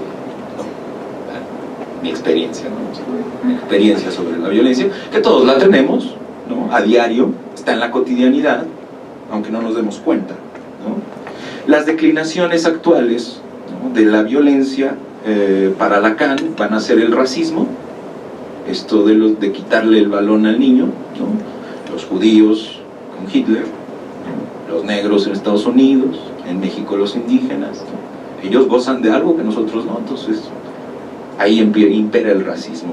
S3: ¿no? Mi experiencia, ¿no? Mi experiencia sobre la violencia, que todos la tenemos, ¿no?, a diario, está en la cotidianidad, aunque no nos demos cuenta, ¿no? Las declinaciones actuales, ¿no?, de la violencia para Lacan van a ser el racismo, esto de quitarle el balón al niño, ¿no?, los judíos con Hitler, los negros en Estados Unidos, en México los indígenas, ¿no?, ellos gozan de algo que nosotros no, entonces ahí impera el racismo.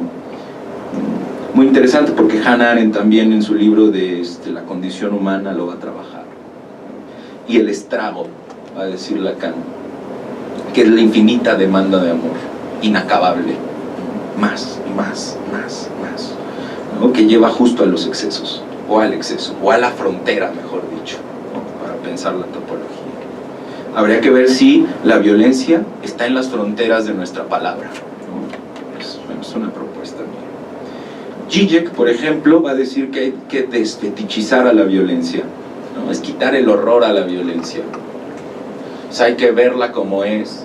S3: Muy interesante porque Hannah Arendt también en su libro de La condición humana lo va a trabajar. Y el estrago, va a decir Lacan, que es la infinita demanda de amor, inacabable, más, más, más, más, ¿no?, que lleva justo a los excesos, o al exceso, o a la frontera, mejor dicho, ¿no?, para pensar la topología. Habría que ver si la violencia está en las fronteras de nuestra palabra, ¿no? Es una propuesta mía. Zizek, por ejemplo, va a decir que hay que desfetichizar a la violencia, ¿no?, es quitar el horror a la violencia. O sea, hay que verla como es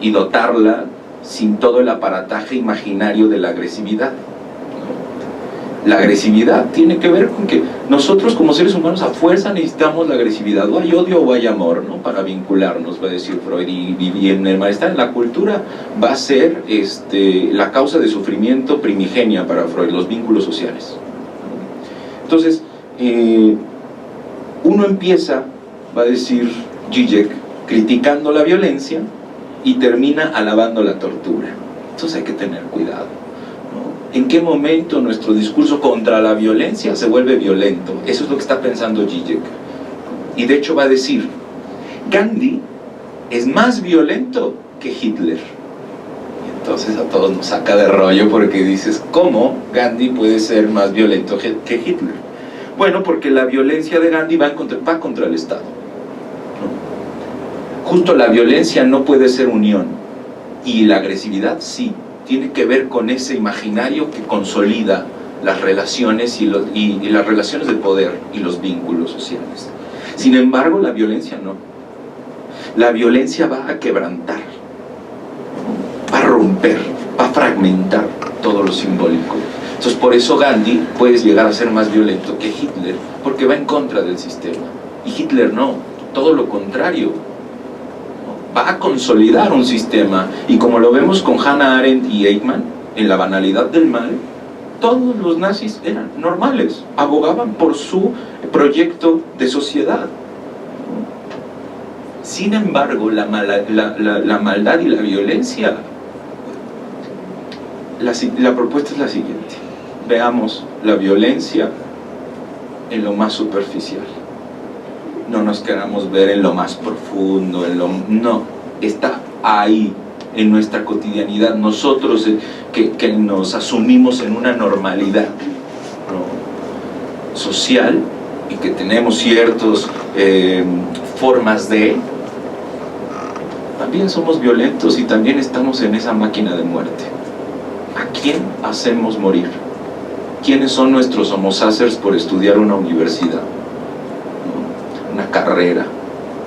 S3: y dotarla sin todo el aparataje imaginario de la agresividad, ¿no? La agresividad tiene que ver con que nosotros como seres humanos a fuerza necesitamos la agresividad, o hay odio o hay amor, ¿no?, para vincularnos, va a decir Freud, y en el malestar en la cultura va a ser la causa de sufrimiento primigenia para Freud, los vínculos sociales. Entonces, uno empieza, va a decir Zizek, criticando la violencia y termina alabando la tortura. Entonces hay que tener cuidado, ¿no? ¿En qué momento nuestro discurso contra la violencia se vuelve violento? Eso es lo que está pensando Zizek. Y de hecho va a decir, Gandhi es más violento que Hitler. Y entonces a todos nos saca de rollo porque dices, ¿cómo Gandhi puede ser más violento que Hitler? Bueno, porque la violencia de Gandhi va contra el Estado. Justo la violencia no puede ser unión, y la agresividad sí, tiene que ver con ese imaginario que consolida las relaciones y las relaciones de poder y los vínculos sociales. Sin embargo, la violencia no. la violencia va a quebrantar, va a romper, va a fragmentar todo lo simbólico. Entonces por eso Gandhi puede llegar a ser más violento que Hitler, porque va en contra del sistema. Y Hitler no, todo lo contrario, va a consolidar un sistema. Y como lo vemos con Hannah Arendt y Eichmann, en La banalidad del mal, todos los nazis eran normales, abogaban por su proyecto de sociedad. Sin embargo, la maldad y la violencia, la propuesta es la siguiente: veamos la violencia en lo más superficial, no nos queramos ver en lo más profundo, no, está ahí en nuestra cotidianidad, nosotros que nos asumimos en una normalidad, ¿no?, social, y que tenemos ciertas formas de, también somos violentos y también estamos en esa máquina de muerte. ¿A quién hacemos morir? ¿Quiénes son nuestros homo sapiens por estudiar una universidad, una carrera?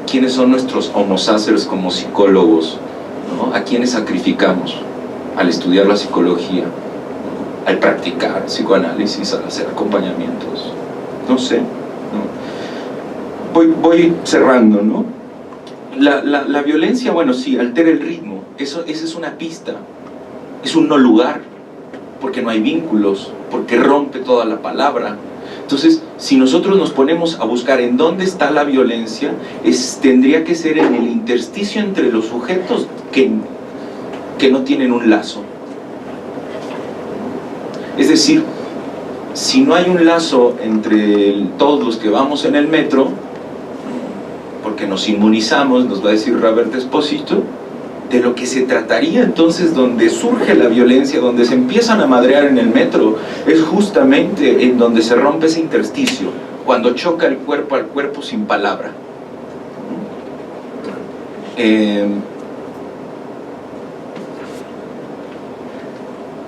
S3: ¿Quiénes son nuestros homo sapiens como psicólogos, ¿no? ¿A quiénes sacrificamos al estudiar la psicología, ¿no?, al practicar psicoanálisis, al hacer acompañamientos? No sé, ¿no? Voy cerrando, ¿no? La violencia, bueno, sí, altera el ritmo, esa es una pista, es un no lugar, porque no hay vínculos, porque rompe toda la palabra. Entonces, si nosotros nos ponemos a buscar en dónde está la violencia, tendría que ser en el intersticio entre los sujetos que no tienen un lazo. Es decir, si no hay un lazo entre todos los que vamos en el metro, porque nos inmunizamos, nos va a decir Robert Esposito, de lo que se trataría entonces donde surge la violencia, donde se empiezan a madrear en el metro, es justamente en donde se rompe ese intersticio, cuando choca el cuerpo al cuerpo sin palabra.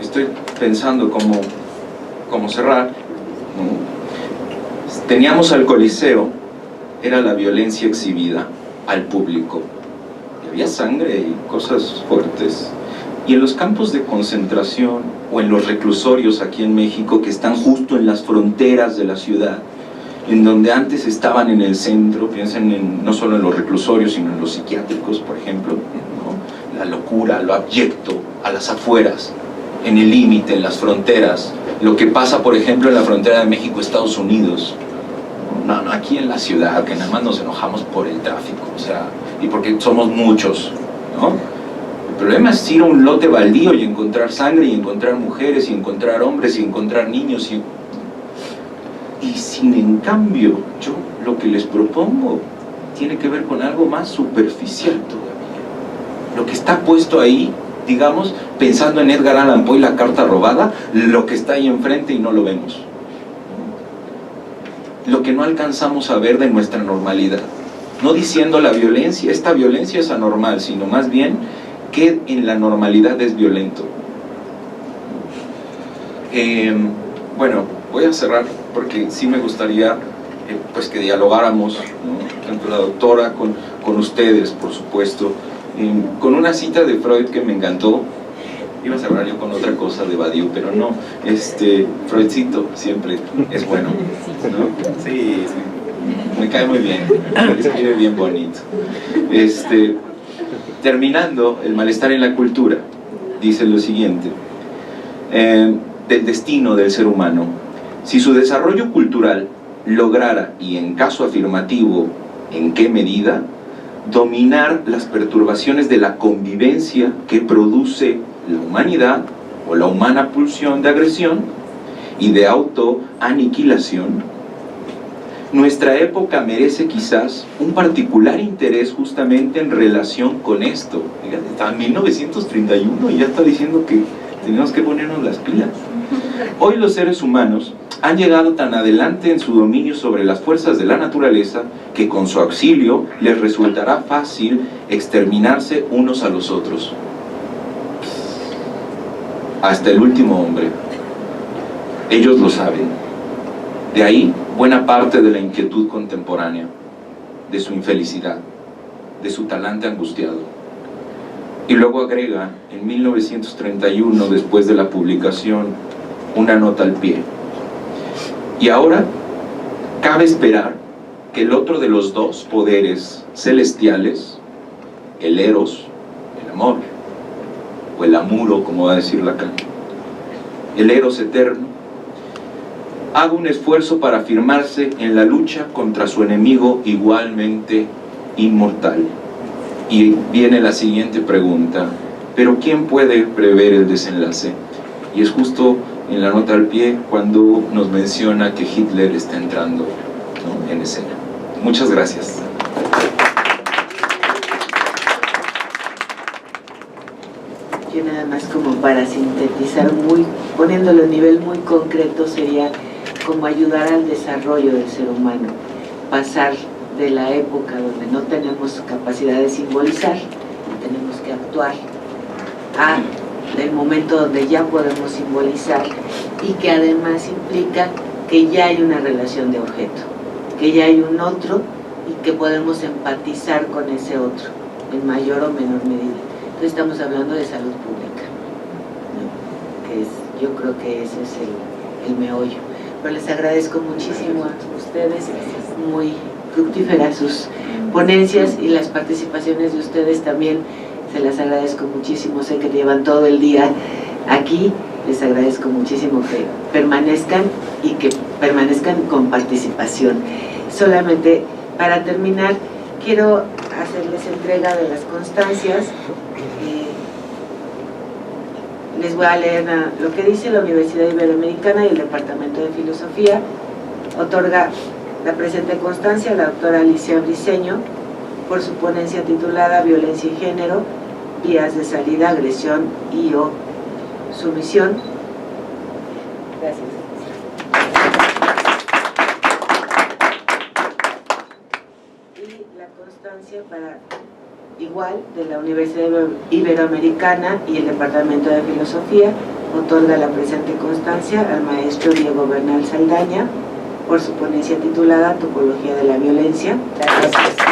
S3: Estoy pensando cómo cerrar. Teníamos al Coliseo, era la violencia exhibida al público. Había sangre y cosas fuertes. Y en los campos de concentración o en los reclusorios aquí en México, que están justo en las fronteras de la ciudad, en donde antes estaban en el centro, piensen no solo en los reclusorios, sino en los psiquiátricos, por ejemplo, ¿no?, la locura, lo abyecto, a las afueras, en el límite, en las fronteras, lo que pasa, por ejemplo, en la frontera de México-Estados Unidos. No, aquí en la ciudad, que nada más nos enojamos por el tráfico, o sea, y porque somos muchos, ¿no? El problema es ir a un lote baldío y encontrar sangre, y encontrar mujeres, y encontrar hombres, y encontrar niños, y sin en cambio, yo lo que les propongo tiene que ver con algo más superficial todavía. Lo que está puesto ahí, digamos, pensando en Edgar Allan Poe, La carta robada, lo que está ahí enfrente y no lo vemos. Lo que no alcanzamos a ver de nuestra normalidad, no diciendo la violencia, esta violencia es anormal, sino más bien que en la normalidad es violento. Bueno, voy a cerrar porque sí me gustaría pues que dialogáramos, ¿no?, tanto la doctora con ustedes, por supuesto, con una cita de Freud que me encantó. Iba a cerrar yo con otra cosa de Badiou, pero no, Freudcito siempre es bueno, ¿no? Sí, me cae muy bien, escribe bien bonito. Terminando, El malestar en la cultura, dice lo siguiente, del destino del ser humano: si su desarrollo cultural lograra, y en caso afirmativo, ¿en qué medida?, dominar las perturbaciones de la convivencia que produce la humanidad o la humana pulsión de agresión y de autoaniquilación, nuestra época merece quizás un particular interés justamente en relación con esto. Fíjate, está en 1931 y ya está diciendo que tenemos que ponernos las pilas. Hoy los seres humanos han llegado tan adelante en su dominio sobre las fuerzas de la naturaleza que con su auxilio les resultará fácil exterminarse unos a los otros. Hasta el último hombre. Ellos lo saben. De ahí buena parte de la inquietud contemporánea, de su infelicidad, de su talante angustiado. Y luego agrega, en 1931, después de la publicación, una nota al pie. Y ahora, cabe esperar que el otro de los dos poderes celestiales, el eros, el amor, o el amuro, como va a decir Lacan, el eros eterno, haga un esfuerzo para afirmarse en la lucha contra su enemigo igualmente inmortal. Y viene la siguiente pregunta: ¿pero quién puede prever el desenlace? Y es justo en la nota al pie cuando nos menciona que Hitler está entrando, ¿no?, en escena. Muchas gracias.
S1: Yo nada más, como para sintetizar, poniéndolo a nivel muy concreto, sería como ayudar al desarrollo del ser humano, pasar de la época donde no tenemos capacidad de simbolizar y tenemos que actuar, a el momento donde ya podemos simbolizar, y que además implica que ya hay una relación de objeto, que ya hay un otro y que podemos empatizar con ese otro en mayor o menor medida. Entonces estamos hablando de salud pública, ¿no?, que es, yo creo que ese es el meollo. Pero les agradezco muchísimo a ustedes, muy fructíferas sus ponencias, y las participaciones de ustedes también se las agradezco muchísimo. Sé que llevan todo el día aquí, les agradezco muchísimo que permanezcan y que permanezcan con participación. Solamente para terminar, quiero hacerles entrega de las constancias. Les voy a leer lo que dice la Universidad Iberoamericana y el Departamento de Filosofía. Otorga la presente constancia a la doctora Alicia Briceño por su ponencia titulada Violencia y Género, vías de salida, agresión y o sumisión. Gracias. Y la constancia para igual de la Universidad Iberoamericana y el Departamento de Filosofía, otorga la presente constancia al maestro Diego Bernal Saldaña por su ponencia titulada Topología de la Violencia. Gracias.